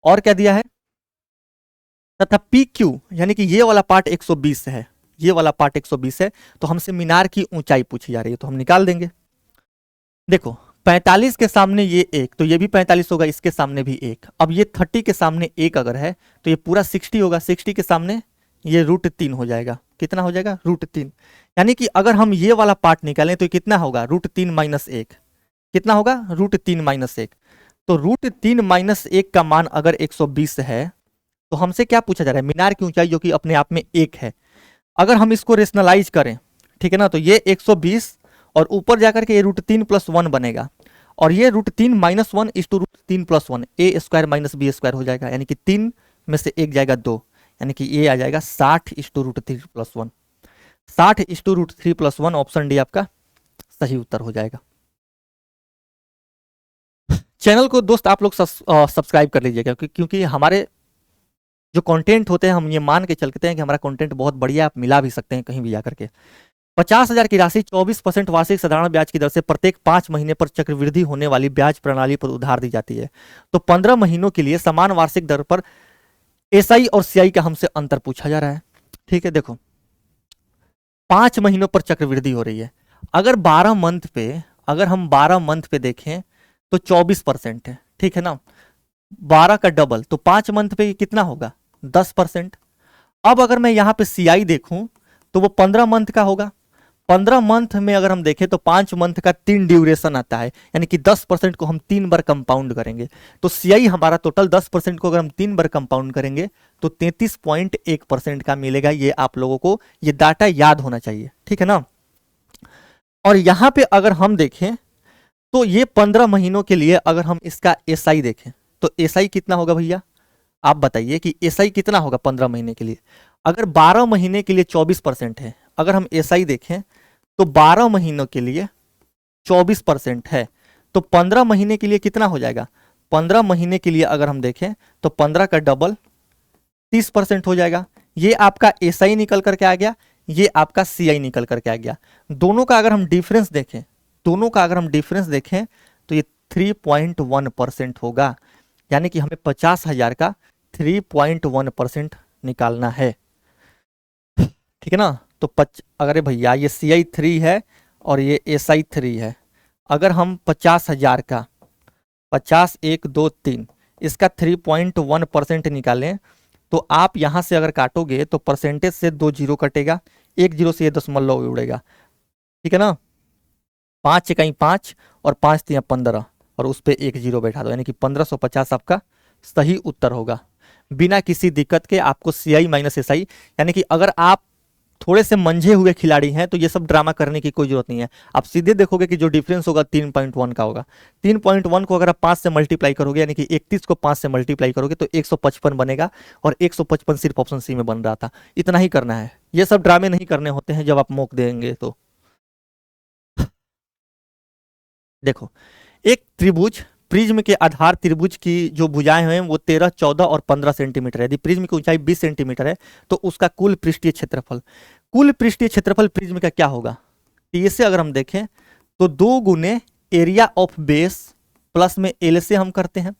और क्या दिया है, तथा PQ यानी कि ये वाला पार्ट 120 है, ये वाला पार्ट 120 है, तो हमसे मीनार की ऊंचाई पूछी जा रही है, तो हम निकाल देंगे। देखो 45 के सामने ये 1, तो ये भी 45 होगा, इसके सामने भी 1। अब ये 30 के सामने 1 अगर है तो ये पूरा 60 होगा, 60 के सामने ये √3 हो जाएगा। कितना हो जाएगा, √3। यानी कि अगर हम ये वाला पार्ट निकालें तो कितना होगा, √3 - 1, कितना होगा, √3 - 1। तो √3 - 1 का मान अगर 120 है तो हमसे क्या पूछा जा रहा है, मीनार की ऊंचाई जो कि अपने आप में 1 है। अगर हम इसको रेशनलाइज करें, ठीक है ना, तो ये 120 और ऊपर जाकर के ये √3 + 1 बनेगा, और ये √3 - 1 = √3 + 1, a² - b² हो जाएगा, यानी कि 3 में से 1 जाएगा 2, यानी कि ये आ जाएगा 60 = √3 + 1। 60 = √3 + 1, ऑप्शन डी आपका सही उत्तर हो जाएगा। चैनल को दोस्त आप लोग सब्सक्राइब कर लीजिएगा, क्योंकि हमारे जो कंटेंट होते हैं हम ये मान के चलते हैं कि हमारा कंटेंट बहुत बढ़िया, आप मिला भी सकते हैं कहीं भी जाकर के। 50,000 की राशि 24% वार्षिक साधारण ब्याज की दर से प्रत्येक 5 महीने पर चक्रवृद्धि होने वाली ब्याज प्रणाली पर उधार दी जाती है। तो 15 महीनों के लिए समान वार्षिक दर पर SI और CI का हमसे अंतर पूछा जा रहा है। ठीक है, देखो 5 महीनों पर चक्रवृद्धि हो रही है। अगर 12 मंथ पे, अगर हम 12 मंथ पे देखें तो 24% है, ठीक है ना, 12 का डबल, तो 5 मंथ पे कितना होगा, 10%। अब अगर मैं यहाँ पे सीआई देखूं तो वो 15 मंथ का होगा। 15 मंथ में अगर हम देखें तो 5 मंथ का 3 ड्यूरेशन आता है, यानी कि 10% को हम 3 बार कंपाउंड करेंगे। तो सीआई हमारा टोटल 10% को अगर हम 3 बार कंपाउंड करेंगे तो 33.1% का मिलेगा। ये आप लोगों को ये डाटा याद होना चाहिए, ठीक है ना। और यहाँ पे अगर हम देखें तो ये 15 महीनों के लिए अगर हम इसका एसआई देखें तो एसआई कितना होगा भैया, आप बताइए कि एसआई कितना होगा 15 महीने के लिए। अगर 12 महीने के लिए 24% है, अगर हम एसआई देखें तो 12 महीनों के लिए 24% है, तो 15 महीने के लिए कितना हो जाएगा, 15 महीने के लिए अगर हम देखें तो 15 का डबल 30% हो जाएगा। ये आपका एसआई निकल करके आ गया, ये आपका सीआई निकल करके आ गया। दोनों का अगर हम डिफरेंस देखें, दोनों का अगर हम डिफरेंस देखें तो ये 3.1% होगा, यानी कि हमें 50,000 का 3.1% निकालना है, ठीक है ना। तो अगर भैया ये सीआई 3 है और ये एसआई 3 है, अगर हम 50,000 का 50 1 2 3 इसका 3.1% निकालें तो आप यहां से अगर काटोगे तो परसेंटेज से 2 जीरो कटेगा, 1 जीरो से ये दशमलव उड़ेगा, ठीक है ना। 5 इकाई 5 और 5 तिया 15 और उस पर 1 जीरो बैठा दो, यानी कि 1550 आपका सही उत्तर होगा। बिना किसी दिक्कत के आपको सीआई माइनस एसआई, यानी कि अगर आप थोड़े से मंझे हुए खिलाड़ी हैं तो ये सब ड्रामा करने की कोई जरूरत नहीं है। आप सीधे देखोगे कि जो डिफरेंस होगा 3.1 का होगा। 3.1 को अगर आप 5 से मल्टीप्लाई करोगे, यानी कि 31 को 5 से मल्टीप्लाई करोगे तो 155 बनेगा, और 155 सिर्फ ऑप्शन सी में बन रहा था। इतना ही करना है, ये सब ड्रामे नहीं करने होते हैं जब आप मौक देंगे तो। देखो एक त्रिभुज, प्रिज्म के आधार त्रिभुज की जो भुजाएं हैं वो 13, 14 और 15 सेंटीमीटर है। यदि प्रिज्म की ऊंचाई 20 सेंटीमीटर है तो उसका कुल पृष्ठीय क्षेत्रफल, कुल पृष्ठीय क्षेत्रफल प्रिज्म का क्या होगा, टी से अगर हम देखें तो 2 गुने एरिया ऑफ बेस प्लस में एल से हम करते हैं।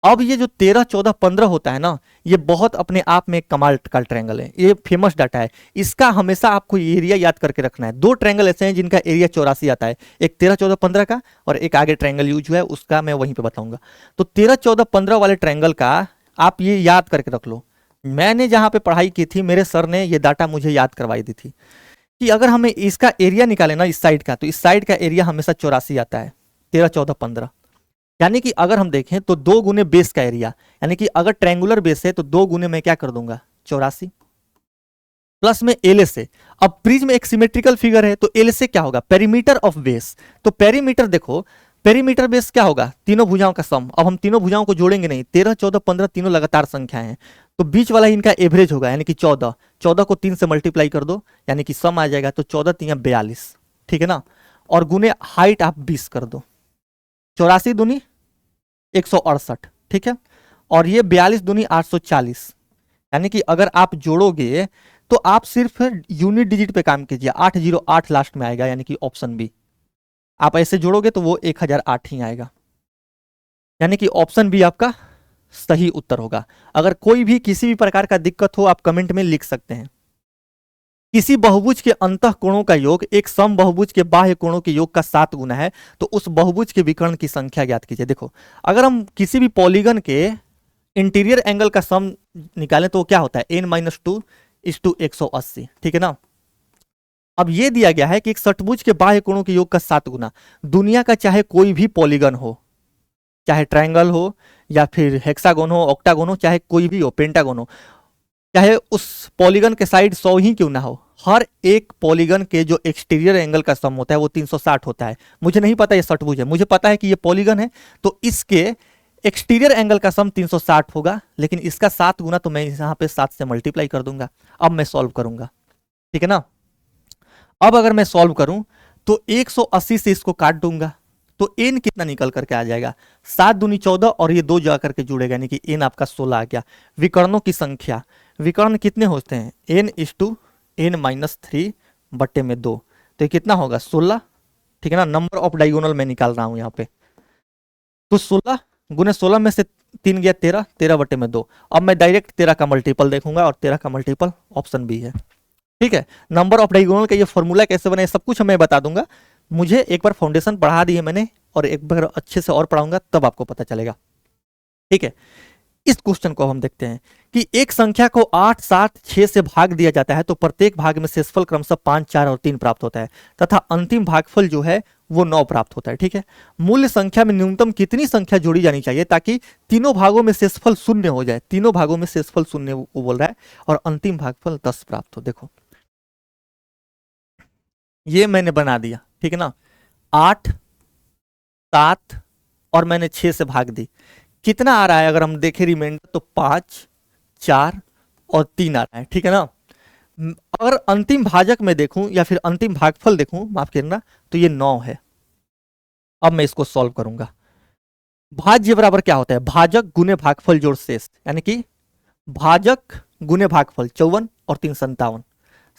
अब ये जो 13, 14, 15 होता है ना, ये बहुत अपने आप में एक कमाल का ट्रायंगल है, ये फेमस डाटा है। इसका हमेशा आपको एरिया याद करके रखना है। 2 ट्रायंगल ऐसे हैं जिनका एरिया 84 आता है, एक 13, 14, 15 का, और एक आगे ट्रायंगल यूज हुआ है उसका मैं वहीं पे बताऊंगा। तो 13, 14, 15 वाले ट्रायंगल का आप ये याद करके रख लो। मैंने जहां पे पढ़ाई की थी मेरे सर ने ये डाटा मुझे याद करवाई दी थी कि अगर हमें इसका एरिया निकाले ना इस साइड का, तो इस साइड का एरिया हमेशा 84 आता है, 13, 14, 15। यानी कि अगर हम देखें तो 2 गुने बेस का एरिया, यानी कि अगर ट्रायंगुलर बेस है तो 2 गुने मैं क्या कर दूंगा 84 प्लस में एल से। अब प्रिज्म एक सिमेट्रिकल फिगर है तो एल से क्या होगा, पेरीमीटर ऑफ बेस। तो पेरीमीटर देखो, पेरीमीटर बेस क्या होगा, तीनों भुजाओं का सम। अब हम तीनों भुजाओं को जोड़ेंगे नहीं, 13, 14, 15 तीनों लगातार संख्या हैं, तो बीच वाला ही इनका एवरेज होगा, यानी कि 14। 14 को 3 से मल्टीप्लाई कर दो, यानी कि सम आ जाएगा, तो 14 3 42, ठीक है ना। और गुने हाइट आप 20 कर दो, 84 दूनी 168, ठीक है। और ये 42 दूनी 840, यानी कि अगर आप जोड़ोगे तो आप सिर्फ यूनिट डिजिट पे काम कीजिए, 808 लास्ट में आएगा, यानी कि ऑप्शन बी। आप ऐसे जोड़ोगे तो वो 1008 ही आएगा, यानी कि ऑप्शन बी आपका सही उत्तर होगा। अगर कोई भी किसी भी प्रकार का दिक्कत हो आप कमेंट में लिख सकते हैं। किसी बहुभुज के अंतः कोणों का योग एक सम बहुभुज के बाह्य कोणों के योग का 7 गुना है, तो उस बहुभुज के विकर्ण की संख्या ज्ञात कीजिए। देखो अगर हम किसी भी पॉलीगन के इंटीरियर एंगल का सम निकालें तो क्या होता है n-2 = 180, ठीक है ना। अब ये दिया गया है कि एक षटभुज के बाह्य कोणों के योग का 7 गुना। दुनिया का चाहे कोई भी पॉलीगन हो, चाहे ट्रायंगल हो या फिर हेक्सागोन हो, ऑक्टागोन हो, चाहे कोई भी हो, पेंटागोन हो, चाहे उस पॉलीगन के साइड 100 ही क्यों ना हो, हर एक पॉलीगन के जो एक्सटीरियर एंगल का सम होता है वो 360 होता है। मुझे नहीं पता ये षटभुज है, मुझे पता है कि ये पॉलीगन है, तो इसके एक्सटीरियर एंगल का सम 360 होगा, लेकिन इसका 7 गुना तो मैं यहाँ पे 7 से मल्टीप्लाई कर दूंगा। अब मैं सॉल्व करूंगा, ठीक है ना। अब अगर मैं सॉल्व करूं तो 180 से इसको काट दूंगा, तो n कितना निकल करके आ जाएगा, 7 दूनी 14 और ये 2 जा करके जुड़ेगा, यानी कि n आपका 16 आ गया। विकर्णों की संख्या, विकर्ण कितने होते हैं, n/n-3 बट्टे में 2, तो ये कितना होगा 16, ठीक है ना। नंबर ऑफ डायगोनल मैं निकाल रहा हूं यहाँ पे, तो 16 गुने 16 में से 3 गया 13, 13/2। अब मैं डायरेक्ट 13 का मल्टीपल देखूंगा और 13 का मल्टीपल ऑप्शन बी है। ठीक है, नंबर ऑफ डायगोनल का ये फॉर्मूला कैसे बने सब कुछ मैं बता दूंगा। मुझे एक बार फाउंडेशन पढ़ा दी है मैंने, और एक बार अच्छे से और पढ़ाऊंगा तब आपको पता चलेगा। ठीक है, इस क्वेश्चन को हम देखते हैं कि एक संख्या को 8, 7, 6 से भाग दिया जाता है तो प्रत्येक भाग में शेषफल क्रमशः 5, 4 और 3 प्राप्त होता है तथा अंतिम भागफल जो है वो 9 प्राप्त होता है। ठीक है, मूल्य संख्या में न्यूनतम कितनी संख्या जोड़ी जानी चाहिए ताकि तीनों भागों में शेषफल 0 हो जाए। तीनों भागों में शेषफल 0 वो बोल रहा है, और अंतिम भागफल 10 प्राप्त हो। देखो ये मैंने बना दिया, ठीक है ना, 8, 7 और मैंने 6 से भाग दी। कितना आ रहा है अगर हम देखें रिमाइंडर तो 5, 4 और 3 आ रहा है। ठीक है ना, अगर अंतिम भाजक में देखूं या फिर अंतिम भागफल देखूं, माफ करना, तो ये 9 है। अब मैं इसको सॉल्व करूंगा। भाज्य बराबर क्या होता है, भाजक गुने भागफल जोड़ शेष, यानी कि भाजक गुने भागफल 54 और 3 57।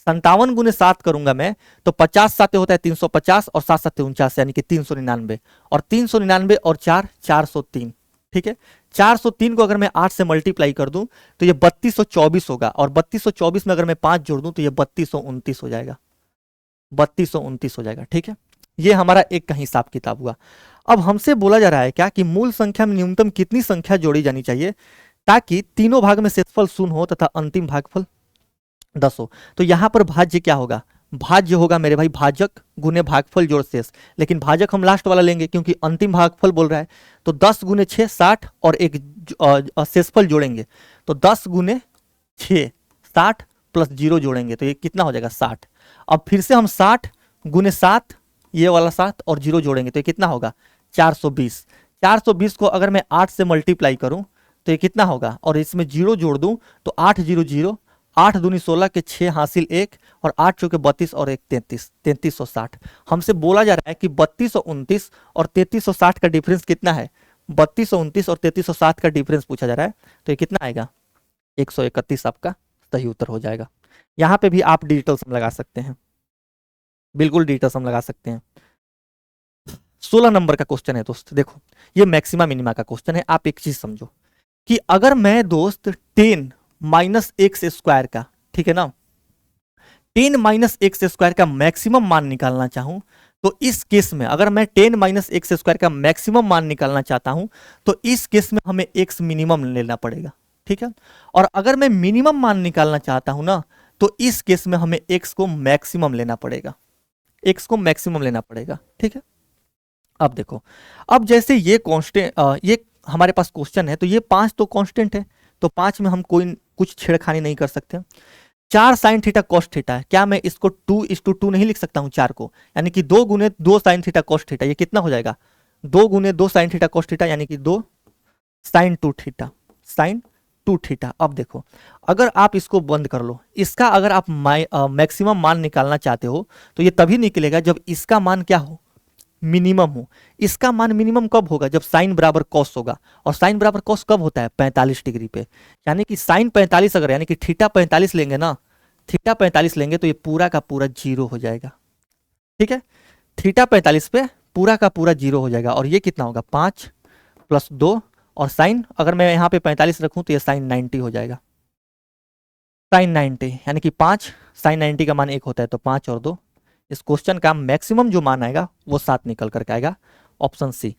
57 गुने 7 करूंगा मैं तो 50 7 होता है 350 और 7 7 49 यानी कि 399, और 399 और 4 403। ठीक है, 403 को अगर मैं 8 से मल्टीप्लाई कर दूं तो ये 3224 होगा, और 3224 में अगर मैं 5 जोड़ दूं तो ये 3229 हो जाएगा, 3229 हो जाएगा। ठीक है, ये हमारा एक का हिसाब किताब हुआ। अब हमसे बोला जा रहा है क्या कि मूल संख्या में न्यूनतम कितनी संख्या जोड़ी जानी चाहिए ताकि तीनों भाग में शेषफल 0 हो तथा अंतिम भागफल 10 हो। तो यहां पर भाज्य क्या होगा, भाज्य होगा मेरे भाई भाजक गुने भागफल जोड़ शेष, लेकिन भाजक हम लास्ट वाला लेंगे क्योंकि अंतिम भागफल बोल रहा है। तो 10 गुने 6 60 और एक शेषफल जोड़ेंगे तो 10 गुने 6 60 प्लस 0 जोड़ेंगे तो ये कितना हो जाएगा 60। अब फिर से हम 60 गुने 7 ये वाला 7 और 0 जोड़ेंगे तो ये कितना होगा 420। 420 को अगर मैं 8 से मल्टीप्लाई करूं तो ये कितना होगा, और इसमें 0 जोड़ दूं तो 8 0 0, 8 दूनी 16 के 6 हासिल 1 और 8 चौके 32 और 1 33, 3360। हमसे बोला जा रहा है कि 3229 और 3360 का डिफरेंस कितना है, 3229 और 3360 का डिफरेंस पूछा जा रहा है। तो ये कितना आएगा 131 आपका सही उत्तर हो जाएगा। यहां पे भी आप डिजिटल सम लगा सकते हैं, बिल्कुल डिजिटल सम लगा सकते हैं। 16 नंबर का क्वेश्चन है दोस्त, देखो ये मैक्सिमा मिनिमा का क्वेश्चन है। आप एक चीज समझो कि अगर मैं दोस्त 10 माइनस एक्स स्क्वायर का, ठीक है ना, 10 माइनस एक्स स्क्वायर का मैक्सिमम मान निकालना चाहूं तो इस केस में अगर मैं 10 माइनस एक्स स्क्वायर का मैक्सिमम मान निकालना चाहता हूं तो इस केस में हमें एक्स मिनिमम लेना पड़ेगा। ठीक है, और अगर मैं मिनिमम मान निकालना चाहता हूं ना तो इस केस में हमें एक्स को मैक्सिमम लेना पड़ेगा, एक्स को मैक्सिमम लेना पड़ेगा। ठीक है, अब देखो, अब जैसे ये कांस्टेंट, ये हमारे पास क्वेश्चन है तो ये 5 तो कांस्टेंट है, तो 5 में हम कोई कुछ छेड़खानी नहीं कर सकते। 4 साइन थीटा कॉस थीटा है, क्या मैं इसको 2:2 नहीं लिख सकता हूं 4 को, यानी कि 2 गुने 2 साइन थीटा कॉस थीटा, ये कितना हो जाएगा 2 गुने 2 साइन थीटा कॉस थीटा यानी कि 2 साइन 2 थीटा, साइन 2 थीटा। अब देखो अगर आप इसको बंद कर लो, इसका अगर आप मैक्सिमम मान निकालना चाहते हो तो ये तभी निकलेगा जब इसका मान क्या हो, मिनिमम हो। इसका मान मिनिमम कब होगा, जब साइन बराबर कॉस होगा, और साइन बराबर कॉस कब होता है 45 डिग्री पे, यानी कि साइन 45 अगर यानी कि थीटा 45 लेंगे ना, थीटा 45 लेंगे तो ये पूरा का पूरा 0 हो जाएगा। ठीक है, थीटा 45 पे पूरा का पूरा 0 हो जाएगा, और ये कितना होगा 5 प्लस 2, और साइन अगर मैं यहाँ पे 45 रखूं तो ये साइन 90 हो जाएगा, साइन 90 यानी कि 5 साइन 90 का मान 1 होता है तो 5 और 2, इस क्वेश्चन का मैक्सिमम जो मान आएगा वो 7 निकल करके आएगा, ऑप्शन सी।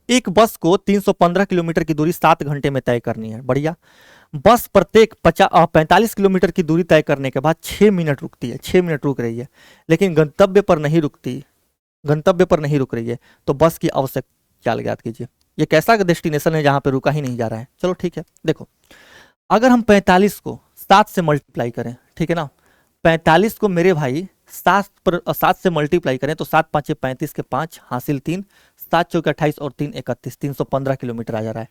एक बस को 315 किलोमीटर की दूरी 7 घंटे में तय करनी है, बढ़िया। बस प्रत्येक 45 किलोमीटर की दूरी तय करने के बाद 6 मिनट रुकती है, 6 मिनट रुक रही है, लेकिन गंतव्य पर नहीं रुकती, गंतव्य पर नहीं रुक रही है, तो बस की आवश्यक चाल ज्ञात कीजिए। ये कैसा डेस्टिनेशन है जहां पे रुका ही नहीं जा रहा है। चलो ठीक है, देखो अगर हम 45 को 7 से मल्टीप्लाई करें, ठीक है ना, 45 को मेरे भाई 7 से मल्टीप्लाई करें तो 7 5 35 के 5 हासिल 3, 7 चौके 28 और 3 31, 315 किलोमीटर आ जा रहा है।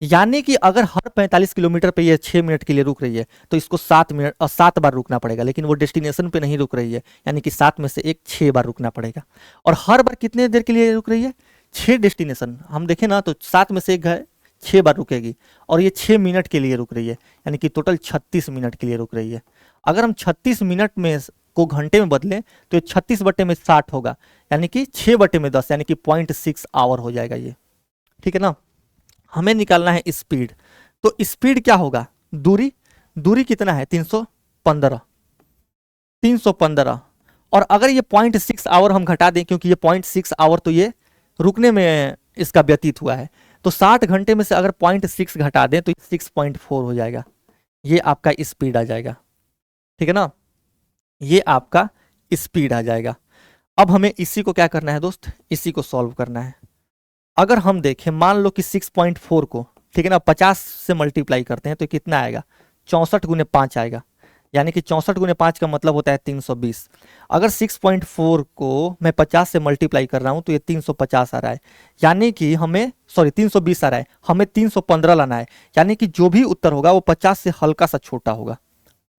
यानी कि अगर हर 45 किलोमीटर पे ये 6 मिनट के लिए रुक रही है तो इसको 7 बार रुकना पड़ेगा, लेकिन वो डेस्टिनेशन पे नहीं रुक रही है, यानी कि 7 में से एक 6 बार रुकना पड़ेगा। और हर बार कितने देर के लिए रुक रही है, 6 डेस्टिनेशन हम देखें ना तो 7 में से एक है 6 बार रुकेगी, और ये 6 मिनट के लिए रुक रही है, यानी कि टोटल 36 मिनट के लिए रुक रही है। अगर हम 36 मिनट में को घंटे में बदलें तो ये 36/60 होगा, यानी कि 6/10 यानी कि 0.6 आवर हो जाएगा ये। ठीक है ना। हमें निकालना है स्पीड, तो स्पीड क्या होगा, दूरी, दूरी कितना है 315, 315। और अगर ये 0.6 आवर हम घटा दें, क्योंकि ये 0.6 आवर तो ये रुकने में इसका व्यतीत हुआ है, तो 60 घंटे में से अगर 0.6 घटा दें तो 6.4 हो जाएगा, ये आपका स्पीड आ जाएगा। ठीक है ना, ये आपका स्पीड आ जाएगा। अब हमें इसी को क्या करना है दोस्त, इसी को सॉल्व करना है। अगर हम देखें, मान लो कि 6.4 को, ठीक है ना, 50 से मल्टीप्लाई करते हैं तो कितना आएगा, 64 गुने 5 आएगा, यानी कि 64 गुने 5 का मतलब होता है 320। अगर 6.4 को मैं 50 से मल्टीप्लाई कर रहा हूं तो ये 350 आ रहा है, यानी कि हमें 320 आ रहा है, हमें 315 लाना है, यानी कि जो भी उत्तर होगा वो 50 से हल्का सा छोटा होगा।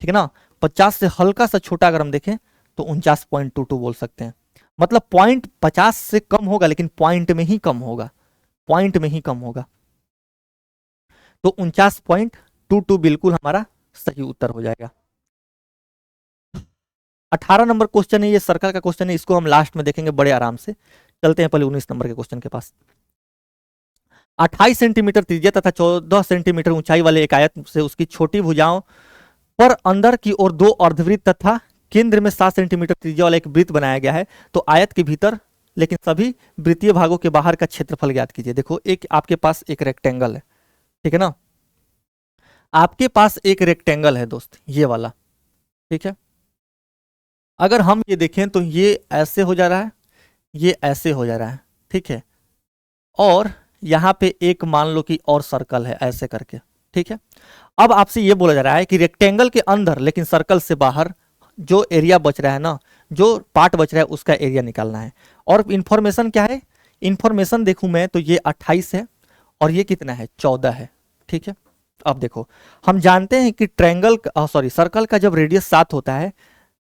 ठीक है ना, 50 से हल्का सा छोटा अगर हम देखें तो 49.22 बोल सकते हैं। मतलब पॉइंट 50 से कम होगा, लेकिन पॉइंट में ही कम होगा, पॉइंट में ही कम होगा। तो 49.22 बिल्कुल हमारा सही उत्तर हो जाएगा। 18 नंबर क्वेश्चन है, ये सर्कल का क्वेश्चन है, इसको हम लास्ट में देखेंगे बड़े आराम से। चलते हैं पहले 19 नंबर के क्वेश्चन के पास। 28 सेंटीमीटर त्रिज्या तथा 14 सेंटीमीटर ऊंचाई वाले एक आयत से उसकी छोटी भुजाओं पर अंदर की ओर 2 अर्धवृत्त तथा केंद्र में 7 सेंटीमीटर त्रिज्या वाला एक वृत्त बनाया गया है। तो आयत के भीतर लेकिन सभी वृत्तीय भागों के बाहर का क्षेत्रफल ज्ञात कीजिए। देखो, एक आपके पास एक रेक्टेंगल है, ठीक है ना, आपके पास एक रेक्टेंगल है दोस्त, ये वाला। ठीक है, अगर हम ये देखें तो ये ऐसे हो जा रहा है, ये ऐसे हो जा रहा है, ठीक है, और यहां पे एक मान लो कि और सर्कल है ऐसे करके। ठीक है, अब आपसे ये बोला जा रहा है कि रेक्टेंगल के अंदर लेकिन सर्कल से बाहर जो एरिया बच रहा है ना, जो पार्ट बच रहा है उसका एरिया निकालना है। और इंफॉर्मेशन क्या है, इंफॉर्मेशन देखूं मैं तो ये 28 है और ये कितना है, 14 है। ठीक है, अब देखो, हम जानते हैं कि ट्रायंगल सर्कल का जब रेडियस 7 होता है,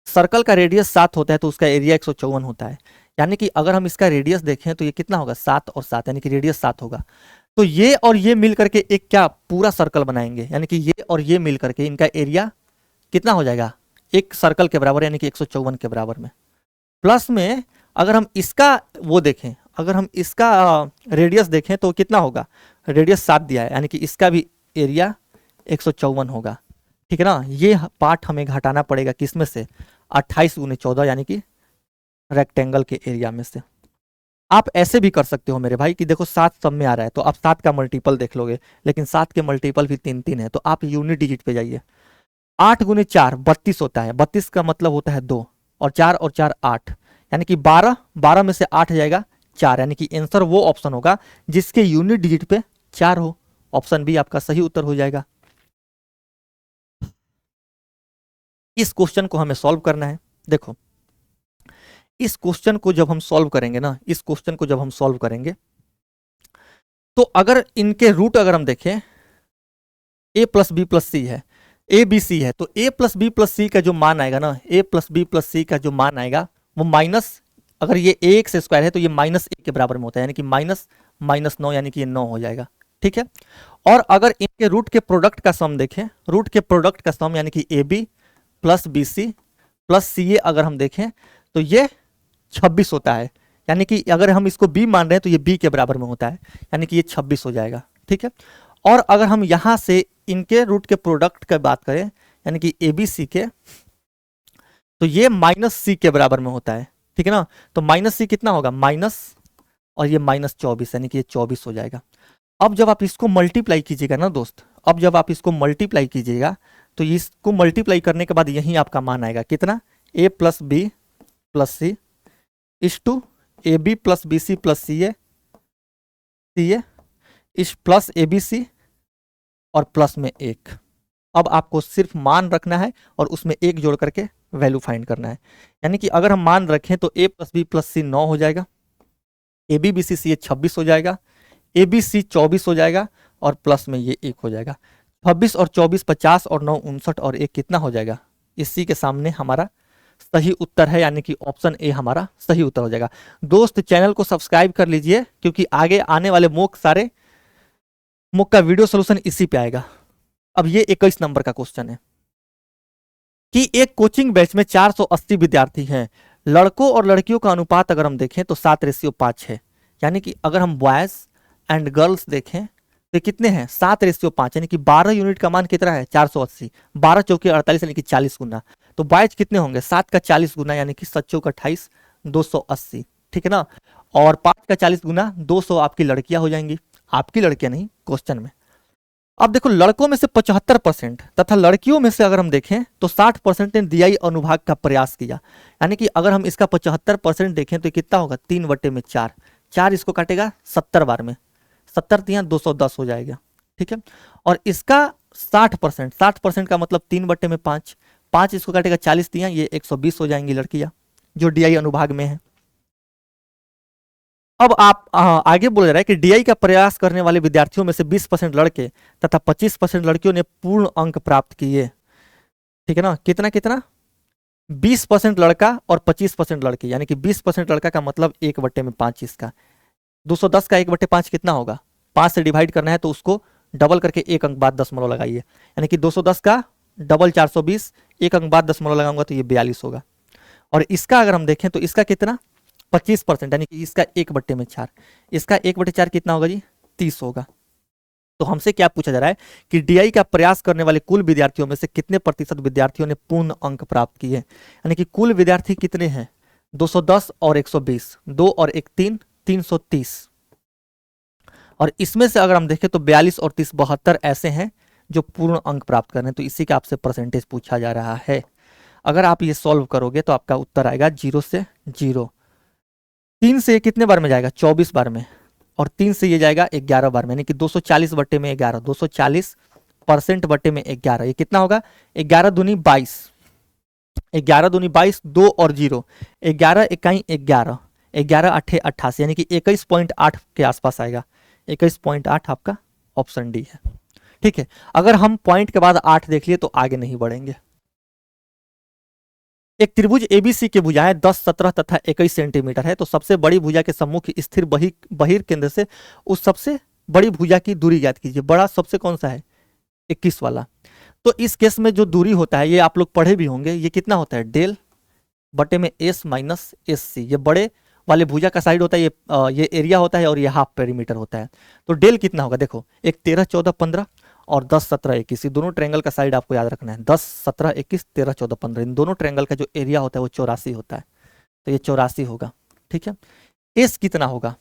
सर्कल का रेडियस 7 होता है तो उसका एरिया 154 होता है। यानी कि अगर हम इसका रेडियस देखें तो ये कितना होगा, 7 और 7, यानी कि रेडियस 7 होगा। तो ये और ये मिल करके एक क्या पूरा सर्कल बनाएंगे, यानी कि ये और ये मिल करके इनका एरिया कितना हो जाएगा, एक सर्कल के बराबर, यानी कि 154 के बराबर में। प्लस में अगर हम इसका वो देखें, अगर हम इसका रेडियस देखें तो कितना होगा, रेडियस 7 दिया है, यानी कि इसका भी एरिया 154 होगा। ठीक है ना, ये पार्ट हमें घटाना पड़ेगा किसमें से, 28 गुने 14, यानी कि रेक्टेंगल के एरिया में से। आप ऐसे भी कर सकते हो मेरे भाई कि देखो 7 सब में आ रहा है तो आप 7 का मल्टीपल देख लोगे, लेकिन 7 के मल्टीपल भी 3 है, तो आप यूनिट डिजिट पे जाइए। 8 गुने 4 32 होता है, 32 का मतलब होता है 2, और 4 और 4 8, यानी कि 12, 12 में से 8 जाएगा 4, यानी कि आंसर वो ऑप्शन होगा जिसके यूनिट डिजिट पे 4 हो। ऑप्शन बी आपका सही उत्तर हो जाएगा। इस क्वेश्चन को हमें सॉल्व करना है। देखो, इस क्वेश्चन को जब हम सॉल्व करेंगे ना, इस क्वेश्चन को जब हम सॉल्व करेंगे तो अगर इनके रूट अगर हम देखें, a प्लस बी प्लस सी है, ए बी सी है, तो a प्लस बी प्लस सी का जो मान आएगा ना, a प्लस बी प्लस सी का जो मान आएगा वो माइनस, अगर ये ax स्क्वायर है तो ये माइनस ए के बराबर में होता है, यानी कि -9, यानी कि ये 9 हो जाएगा। ठीक है, और अगर इनके रूट के प्रोडक्ट का सम देखें, रूट के प्रोडक्ट का सम यानी कि A B plus B C plus C A अगर हम देखें तो ये 26 होता है, यानी कि अगर हम इसको b मान रहे हैं तो ये b के बराबर में होता है, यानी कि ये 26 हो जाएगा। ठीक है, और अगर हम यहां से इनके रूट के प्रोडक्ट की बात करें, यानी कि ए बी सी के, तो ये -c के बराबर में होता है। ठीक है ना, तो -c कितना होगा, माइनस, और ये -24, यानी कि ये 24 हो जाएगा। अब जब आप इसको मल्टीप्लाई कीजिएगा ना दोस्त, अब जब आप इसको मल्टीप्लाई कीजिएगा तो इसको मल्टीप्लाई करने के बाद यही आपका मान आएगा कितना, a plus B plus C is two A B plus B C plus C A is plus A B C और प्लस में 1। अब आपको सिर्फ मान रखना है और उसमें 1 जोड़ करके वैल्यू फाइंड करना है। यानी कि अगर हम मान रखें तो a प्लस बी प्लस सी 9 हो जाएगा, ए बी बी सी सी 26 हो जाएगा, ए बी सी 24 हो जाएगा, और प्लस में ये 1 हो जाएगा। 26 और 24 50 और 9 59 और 1 कितना हो जाएगा, इसी के सामने हमारा सही उत्तर है, यानी कि ऑप्शन ए हमारा सही उत्तर हो जाएगा। दोस्त, चैनल को सब्सक्राइब कर लीजिए क्योंकि आगे आने वाले मॉक का वीडियो सोल्यूशन इसी पे आएगा। अब ये 21 नंबर का क्वेश्चन है। कि एक कोचिंग बैच में 480 विद्यार्थी हैं, लड़कों और लड़कियों का अनुपात अगर हम देखें तो 7:5 है। यानी कि अगर हम बॉयज एंड गर्ल्स देखें तो कितने हैं, 7:5, यानी कि 12 यूनिट का मान कितना है, 480, 12 चौके 48 यानी कि 40 गुना। तो बॉयज कितने होंगे, 7 का 40 गुना यानी कि 7 चौक 28, 280, ठीक है ना। और 5 का 40 गुना 200 आपकी लड़कियां हो जाएंगी, आपकी लड़कियां नहीं क्वेश्चन में। अब देखो लड़कों में से 75% तथा लड़कियों में से अगर हम देखें तो 60% ने DI अनुभाग का प्रयास किया। यानी कि अगर हम इसका 75% देखें तो कितना होगा, 3/4, 4 इसको काटेगा 70 बार में, 70 तियां 210 हो जाएगा, ठीक है। और इसका 60%, 60% का मतलब 3/5, 5 इसको काटेगा 40 तियां, ये 120 हो जाएंगी लड़कियां जो DI अनुभाग में है। अब आप आगे बोला जा रहा है कि DI का प्रयास करने वाले विद्यार्थियों में से 20% लड़के तथा 25% लड़कियों ने पूर्ण अंक प्राप्त किए, ठीक है ना। कितना कितना, 20% लड़का और 25% लड़की, यानी कि 20% लड़का का मतलब 1/5 इसका, 210 का 1/5 कितना होगा, 5 से डिवाइड करना है तो उसको डबल करके 1 अंक बाद दशमलव लगाइए, यानी कि 210 का डबल 420, 1 अंक बाद दशमलव लगाऊंगा तो ये 42 होगा। और इसका अगर हम देखें तो इसका कितना, 25%, यानी कि इसका 1/4, इसका 1/4 कितना होगा जी, 30 होगा। तो हमसे क्या पूछा जा रहा है कि DI का प्रयास करने वाले कुल विद्यार्थियों में से कितने प्रतिशत विद्यार्थियों ने पूर्ण अंक प्राप्त किए, यानी कि कुल विद्यार्थी कितने हैं, 210 और 120, 2 और 1 3, 330। और इसमें से अगर हम देखें तो 42 और 30, 72 ऐसे हैं जो पूर्ण अंक प्राप्त कर रहे हैं। तो इसी का आपसे परसेंटेज पूछा जा रहा है। अगर आप ये सॉल्व करोगे तो आपका उत्तर आएगा 0 से 0। 3 से ये कितने बार में जाएगा, 24 बार में, और 3 से ये जाएगा 11 बार में, यानी कि 240/11, 240% बटे में 11, ये कितना होगा, 11 दूनी 22, 11 दूनी 22, 2 और 0, 11 इकाई 11, 11 अट्ठे 88, यानी कि 21.8 के आसपास आएगा, 21.8 आपका ऑप्शन डी है, ठीक है। अगर हम पॉइंट के बाद 8 देख लिए तो आगे नहीं बढ़ेंगे। एक त्रिभुज ABC की भुजाएं 10, 17 तथा 21 सेंटीमीटर है, तो सबसे बड़ी भुजा के सम्मुख स्थिर बहिर्केंद्र से उस सबसे बड़ी भुजा की दूरी ज्ञात कीजिए। बड़ा सबसे कौन सा है, 21 वाला। तो इस केस में जो दूरी होता है ये आप लोग पढ़े भी होंगे, ये कितना होता है, डेल बटे में S माइनस SC। ये बड़े वाले भुजा का साइड होता है, ये एरिया होता है और ये हाफ पेरीमीटर होता है। तो डेल कितना होगा, देखो एक 13, 14, 15 और 10, 17, 21, दोनों ट्रायंगल का साइड आपको याद रखना है। 10, 17, 21, 13, 14, 15, इन दोनों ट्रायंगल का जो एरिया होता है वो 84 होता है, तो ये 84 होगा, ठीक है। एस कितना होगा,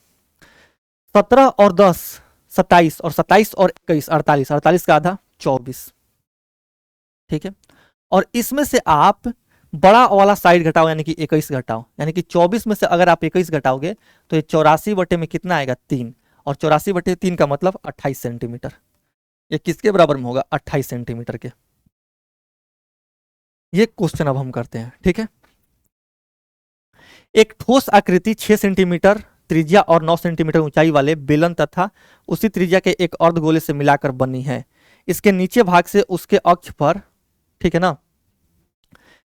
17 और 10 27, और 27 और 21 48, 48 का आधा 24, ठीक है। और इसमें से आप बड़ा वाला साइड घटाओ, यानी कि 21 घटाओ, यानी कि 24 में से अगर आप 21 घटाओगे तो ये 84 बटे में कितना आएगा, 3, और 84 बटे 3 का मतलब 28 सेंटीमीटर। ये किसके बराबर में होगा, 28 सेंटीमीटर के। ये क्वेश्चन अब हम करते हैं, ठीक है। एक ठोस आकृति 6 सेंटीमीटर त्रिज्या और 9 सेंटीमीटर ऊंचाई वाले बेलन तथा उसी त्रिज्या के एक अर्धगोले से मिलाकर बनी है। इसके नीचे भाग से उसके अक्ष पर, ठीक है ना,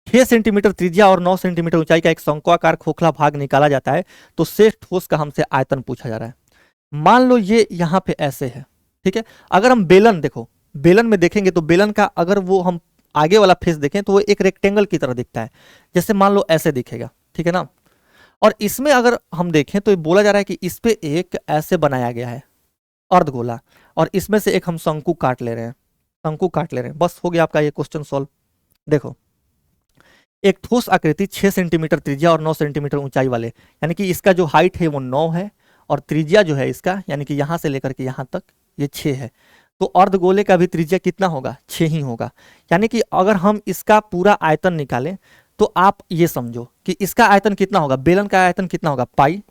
6 सेंटीमीटर त्रिज्या और 9 सेंटीमीटर ऊंचाई का एक शंक्वाकार खोखला भाग निकाला जाता है। तो शेष ठोस का हमसे आयतन पूछा जा रहा है। मान लो ये यहां पे ऐसे है, ठीक है। अगर हम बेलन देखो, बेलन में देखेंगे तो बेलन का अगर वो हम आगे वाला फेस देखें तो वो एक रेक्टेंगल की तरह दिखता है, जैसे मान लो ऐसे दिखेगा, ठीक है ना। और इसमें अगर हम देखें तो ये बोला जा रहा है कि इस पे एक ऐसे बनाया गया है अर्धगोला, और इसमें से एक हम शंकु काट ले रहे हैं, शंकु काट ले रहे हैं, बस हो गया आपका ये क्वेश्चन सॉल्व। देखो एक ठोस आकृति 6 सेंटीमीटर त्रिज्या और 9 सेंटीमीटर ऊंचाई वाले, यानी कि इसका जो हाइट है वो 9 है और त्रिज्या जो है इसका, यानी कि यहां से लेकर के यहां तक ये 6 है। तो अर्धगोले का भी त्रिज्या कितना होगा, 6 ही होगा। यानी कि अगर हम इसका पूरा आयतन निकालें तो आप ये समझो कि इसका आयतन कितना होगा, बेलन का आयतन कितना होगा, पाई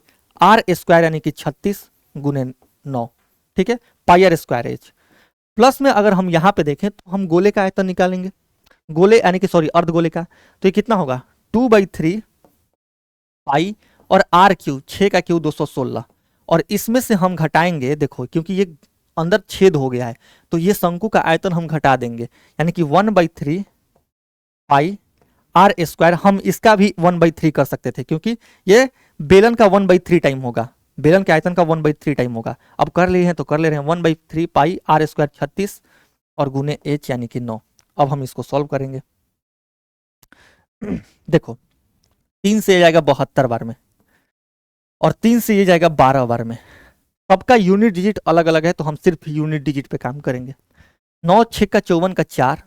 आर स्क्वायर, यानी कि 36 गुने 9, ठीक है, पाई आर स्क्वायर एच। प्लस में अगर हम यहाँ पे देखें तो हम गोले का आयतन निकालेंगे, गोले यानी कि सॉरी अर्धगोले का, तो ये कितना होगा 2/3 पाई और आर क्यू, 6 का क्यू 216, और इसमें से हम घटाएंगे, देखो क्योंकि ये अंदर छेद हो गया है तो ये शंकु का आयतन हम घटा देंगे, यानी कि 1/3 पाई आर स्क्वायर। हम इसका भी 1/3 कर सकते थे क्योंकि ये बेलन का 1/3 टाइम होगा, बेलन के आयतन का 1/3 टाइम होगा। अब कर लिए हैं तो कर ले रहे हैं, 1/3 पाई आर स्क्वायर 36 और गुने एच यानी कि 9। अब हम इसको सॉल्व करेंगे, देखो 3 से ये जाएगा 72 बार में, और 3 से ये जाएगा 12 बार में। सबका यूनिट डिजिट अलग अलग है, तो हम सिर्फ यूनिट डिजिट पे काम करेंगे। 9 6 का 54 का 4,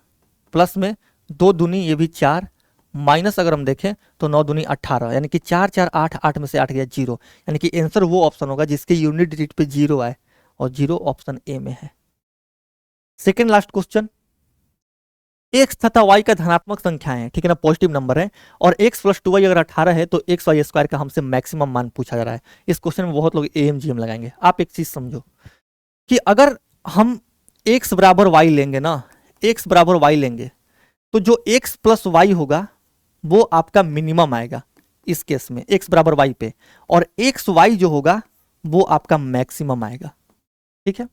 प्लस में 2 दूनी ये भी 4, माइनस अगर हम देखें तो 9 दूनी 18, यानी कि 4 4 8, 8 में से 8 गया 0, यानी कि आंसर वो ऑप्शन होगा जिसके यूनिट डिजिट पे 0 आए, और 0 ऑप्शन ए में है। सेकेंड लास्ट क्वेश्चन, एक्स तथा वाई का धनात्मक संख्याएं हैं, ठीक है ना, पॉजिटिव नंबर है, और एक्स प्लस 2y अगर 18 है तो एक्स वाई स्क्वायर का हमसे मैक्सिमम मान पूछा जा रहा है। इस क्वेश्चन में बहुत लोग एएमजीएम लगाएंगे। आप एक चीज समझो कि अगर हम x बराबर y लेंगे ना, x बराबर y लेंगे, तो जो x प्लस वाई होगा वो आपका मिनिमम आएगा इस केस में, x बराबर y पे, और एक्स वाई जो होगा वो आपका मैक्सिमम आएगा। ठीक है,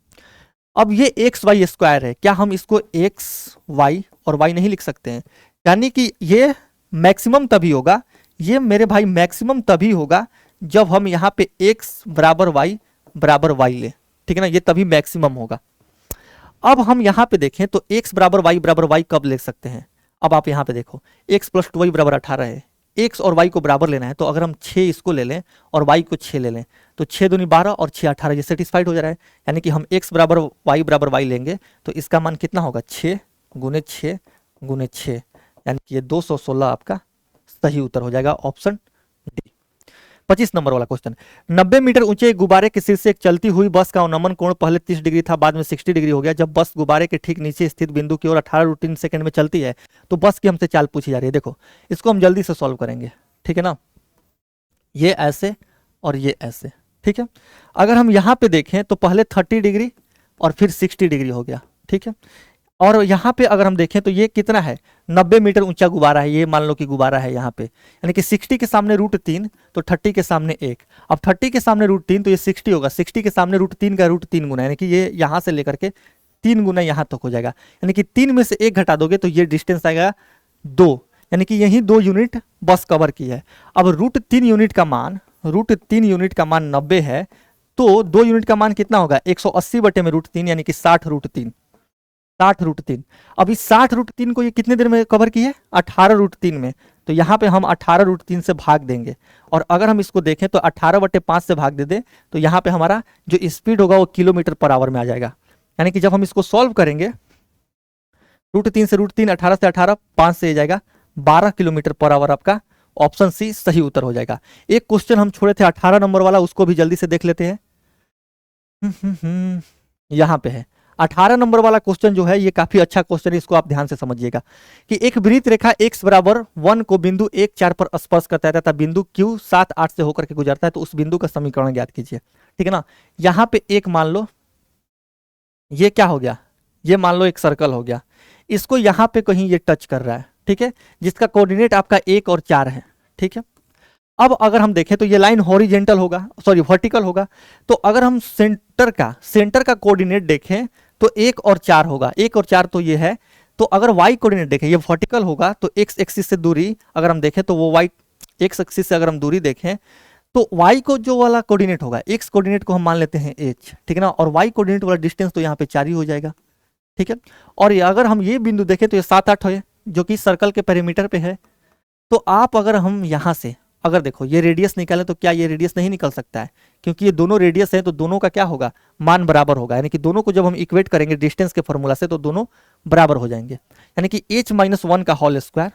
अब ये एक्स वाई स्क्वायर है, क्या हम इसको एक्स वाई और वाई नहीं लिख सकते हैं? यानी कि ये मैक्सिमम तभी होगा, ये मेरे भाई मैक्सिमम तभी होगा जब हम यहाँ पे एक्स बराबर वाई ले, ठीक है ना, ये तभी मैक्सिमम होगा। अब हम यहाँ पे देखें तो एक्स बराबर वाई कब ले सकते हैं? अब आप यहाँ पे देखो, एक्स प्लस 2y बराबर 18 है, एक्स और वाई को बराबर लेना है, तो अगर हम 6 इसको ले लें और वाई को 6 ले लें तो 6 दूनी 12 और 6 18, ये सेटिस्फाइड हो जा रहा है। यानी कि हम एक्स बराबर वाई लेंगे तो इसका मान कितना होगा? 6 गुने 6 गुने 6, यानी कि ये 216 आपका सही उत्तर हो जाएगा, ऑप्शन डी। 25 नंबर वाला क्वेश्चन, 90 मीटर ऊंचे गुब्बारे के सिर से एक चलती हुई बस का अवनमन कोण पहले 30 डिग्री था, बाद में 60 डिग्री हो गया। जब बस गुब्बारे के ठीक नीचे स्थित बिंदु की ओर 18 सेकंड में चलती है तो बस की हमसे चाल पूछी जा रही है। देखो इसको हम जल्दी से सॉल्व करेंगे, ठीक है ना, ये ऐसे और ये ऐसे, ठीक है। अगर हम यहाँ पे देखें तो पहले 30 डिग्री और फिर 60 डिग्री हो गया, ठीक है। और यहाँ पे अगर हम देखें तो ये कितना है? 90 मीटर ऊंचा गुब्बारा है, ये मान लो कि गुब्बारा है यहाँ पे, यानी कि 60 के सामने √3 तो 30 के सामने 1, अब 30 के सामने √3 तो ये 60 होगा, 60 के सामने √3 का √3 गुना, यानी कि ये यहाँ से लेकर के 3 गुना यहाँ तक हो जाएगा, यानी कि 3 में से 1 घटा दोगे तो ये डिस्टेंस आएगा 2, यानी कि यही 2 यूनिट बस कवर की है। अब √3 यूनिट का मान 90 है, तो 2 यूनिट का मान कितना होगा? 180 बटे में √3, यानी कि 60 रूट 3। अब इस 60 रूट 3 को ये कितने देर में कवर की है? 18 रूट 3 में। तो यहाँ पे हम 18 रूट 3 से भाग देंगे, और अगर हम इसको देखें तो 18 बटे 5 से भाग दे दें तो यहाँ पे हमारा जो स्पीड होगा वो किलोमीटर पर आवर में आ जाएगा। यानी कि जब हम इसको सॉल्व करेंगे, √3 से √3, 18 से 18, 5 से जाएगा 12 किलोमीटर पर आवर, आपका ऑप्शन सी सही उत्तर हो जाएगा। एक क्वेश्चन हम छोड़े थे 18 नंबर वाला, उसको भी जल्दी से देख लेते हैं। यहाँ पे है 18 नंबर वाला क्वेश्चन जो है, ये काफी अच्छा क्वेश्चन है, इसको आप ध्यान से समझिएगा कि एक वृत्त रेखा x बराबर 1 को बिंदु 1 4 पर स्पर्श करता है तथा बिंदु q 7 8 से होकर के गुजरता है, तो उस बिंदु का समीकरण ज्ञात कीजिए। ठीक है ना, यहाँ पे एक मान लो ये क्या हो गया, ये मान लो एक सर्कल हो गया, इसको यहाँ पे कहीं ये टच कर रहा है, ठीक है, जिसका कोऑर्डिनेट आपका 1 और 4 है। ठीक है, अब अगर हम देखें तो ये लाइन हॉरिजेंटल होगा, सॉरी वर्टिकल होगा, तो अगर हम सेंटर का कोऑर्डिनेट देखें तो 1 और 4 होगा, 1 और 4 तो ये है, तो अगर y कोऑर्डिनेट देखें ये वर्टिकल होगा, तो x एक्सिस से दूरी अगर हम देखें तो वो y x एक्सिस से अगर हम दूरी देखें तो y को जो वाला कोऑर्डिनेट होगा, x कोऑर्डिनेट को हम मान लेते हैं h, ठीक है ना, और y कोऑर्डिनेट वाला डिस्टेंस तो यहाँ पे 4 ही हो जाएगा। ठीक है, और ये अगर हम ये बिंदु देखें तो ये 7 8 है जो कि सर्कल के पेरीमीटर पे है, तो आप अगर हम यहाँ से अगर देखो ये रेडियस निकाले तो क्या ये रेडियस नहीं निकल सकता है? क्योंकि ये दोनों रेडियस है तो दोनों का क्या होगा? मान बराबर होगा, यानी कि दोनों को जब हम इक्वेट करेंगे डिस्टेंस के फॉर्मूला से तो दोनों बराबर हो जाएंगे, यानी कि h-1 का होल स्क्वायर,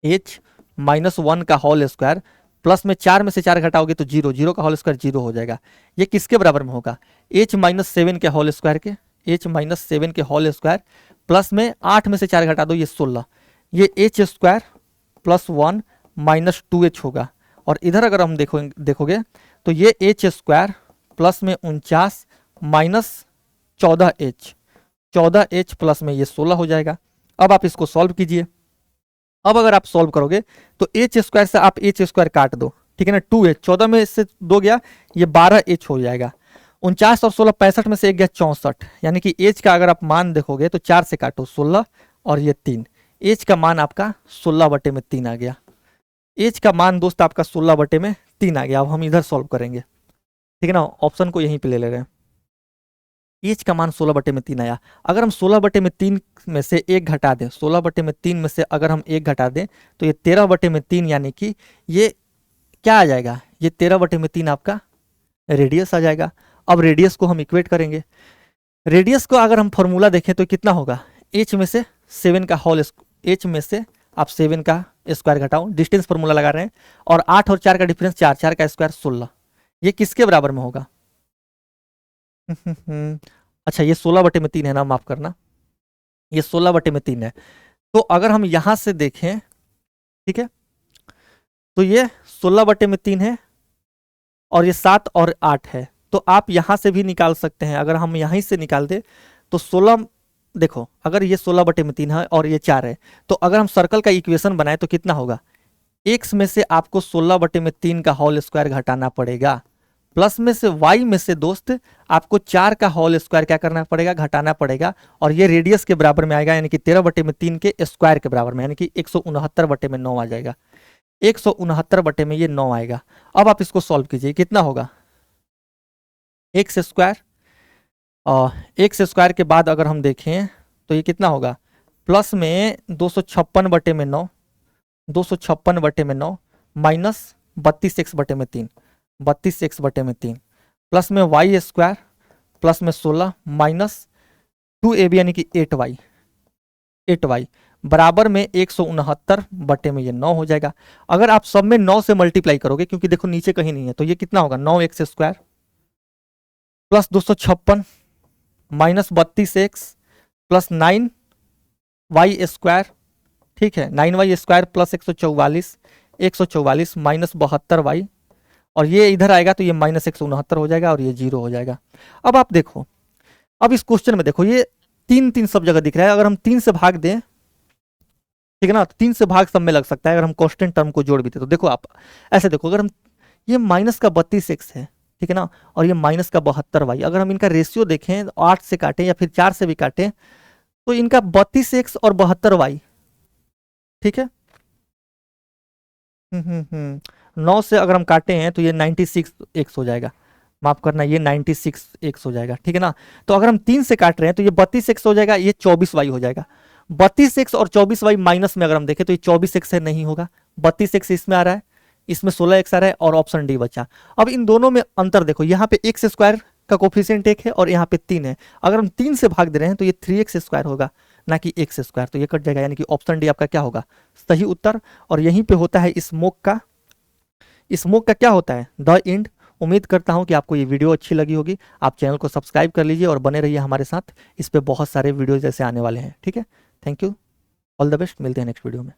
h-1 का होल स्क्वायर प्लस में 4 में से 4 घटाओगे तो 0, 0 का होल स्क्वायर 0 हो जाएगा। ये किसके बराबर में होगा? h-7 के होल स्क्वायर के, h-7 के होल स्क्वायर प्लस में 8 में से 4 घटा दो, ये 16, ये h square plus 1 minus 2h होगा, और इधर अगर हम देखोगे तो ये h स्क्वायर प्लस में 49 माइनस 14h प्लस में ये 16 हो जाएगा। अब आप इसको सॉल्व कीजिए, अब अगर आप सॉल्व करोगे तो h स्क्वायर से आप h स्क्वायर काट दो, ठीक है ना, 2h 14 में से 2 गया, ये 12h हो जाएगा, 49 और 16 65 में से 1 गया 64, यानी कि h का अगर आप मान देखोगे तो 4 से काटो 16 और ये 3, h का मान आपका 16 बटे में 3 आ गया, एच का मान दोस्त आपका 16 बटे में 3 आ गया। अब हम इधर सॉल्व करेंगे, ठीक है ना, ऑप्शन को यहीं पे ले ले रहे हैं, एच का मान 16/3 आया। अगर हम 16/3 में से एक घटा दें, 16/3 में से अगर हम एक घटा दें तो ये 13/3 यानी कि ये क्या आ जाएगा, ये 13/3 आपका रेडियस आ जाएगा। अब रेडियस को हम इक्वेट करेंगे। रेडियस को अगर हम फॉर्मूला देखें तो कितना होगा, एच में से 7 का होल, एच में से आप 7 का स्क्वायर घटाओ, डिस्टेंस फॉर्मूला लगा रहे हैं, और 8 और 4 का डिफरेंस 4, 4 का स्क्वायर 16, ये किसके बराबर में होगा? अच्छा ये 16/3 है ना, माफ करना, ये 16/3 है। तो अगर हम यहां से देखें, ठीक है, तो ये 16/3 है और ये 7 और 8 है। तो आप यहां से भी निकाल सकते हैं, अगर हम यहीं से निकाल दे तो 16, देखो अगर ये 16/3 है और ये 4 है, तो अगर हम सर्कल का इक्वेशन बनाए तो कितना होगा, एक्स में से आपको 16/3 का होल स्क्वायर घटाना पड़ेगा, प्लस में से वाई में से दोस्त आपको 4 का होल स्क्वायर क्या करना पड़ेगा, घटाना पड़ेगा, और ये रेडियस के बराबर में आएगा, यानी कि 13/3 के स्क्वायर के बराबर में, यानी कि 169/9 आ जाएगा। 169 में ये 9 आएगा। अब आप इसको सॉल्व कीजिए, कितना होगा, एक्स स्क्वायर, और एक्स स्क्वायर के बाद अगर हम देखें तो ये कितना होगा, प्लस में 256/9, 256/9 माइनस 32x/3, 32x/3, प्लस में वाई स्क्वायर, प्लस में 16 माइनस 2ab यानी कि 8y, 8y बराबर में 169 में ये 9 हो जाएगा। अगर आप सब में 9 से मल्टीप्लाई करोगे, क्योंकि देखो नीचे कहीं नहीं है, तो ये कितना होगा, 9x square plus 256 minus 32x plus 9y square, ठीक है, 9y square plus 144, 144 minus 72y, और ये इधर आएगा तो ये माइनस 169 हो जाएगा और ये 0 हो जाएगा। अब आप देखो, अब इस क्वेश्चन में देखो ये 3 सब जगह दिख रहा है, अगर हम 3 से भाग दें, ठीक है ना, तो 3 से भाग सब में लग सकता है, अगर हम कांस्टेंट टर्म को जोड़ भी दें तो देखो आप ऐसे देखो, अगर हम ये माइनस का 32x है, ठीक है ना, और ये माइनस का 72y, अगर हम इनका रेशियो देखें 8 से काटें या फिर 4 से भी काटें तो इनका 32x और 72y, ठीक है, 9 से अगर हम काटे हैं तो ये 96x हो जाएगा, माफ करना ये 96x हो जाएगा, ठीक है ना। तो अगर हम 3 से काट रहे हैं तो ये 32x हो जाएगा, ये 24y हो जाएगा। 32x और 24y माइनस में अगर हम देखें तो ये 24x है, नहीं होगा, 32x इसमें आ रहा है, इसमें 16x आ रहा है, और ऑप्शन डी बचा। अब इन दोनों में अंतर देखो, यहाँ पे एक्स स्क्वायर का कोफिशिएंट 1 है और यहाँ पे 3 है, अगर हम 3 से भाग दे रहे हैं तो ये 3x स्क्वायर होगा, ना कि एक्स स्क्वायर, तो ये कट जाएगा, यानी कि ऑप्शन डी आपका क्या होगा, सही उत्तर। और यहीं पे होता है स्मोक का क्या होता है, द एंड। उम्मीद करता हूं कि आपको ये वीडियो अच्छी लगी होगी। आप चैनल को सब्सक्राइब कर लीजिए और बने रहिए हमारे साथ, इस पे बहुत सारे वीडियो जैसे आने वाले हैं, ठीक है। Thank you, all the best, मिलते हैं नेक्स्ट वीडियो में।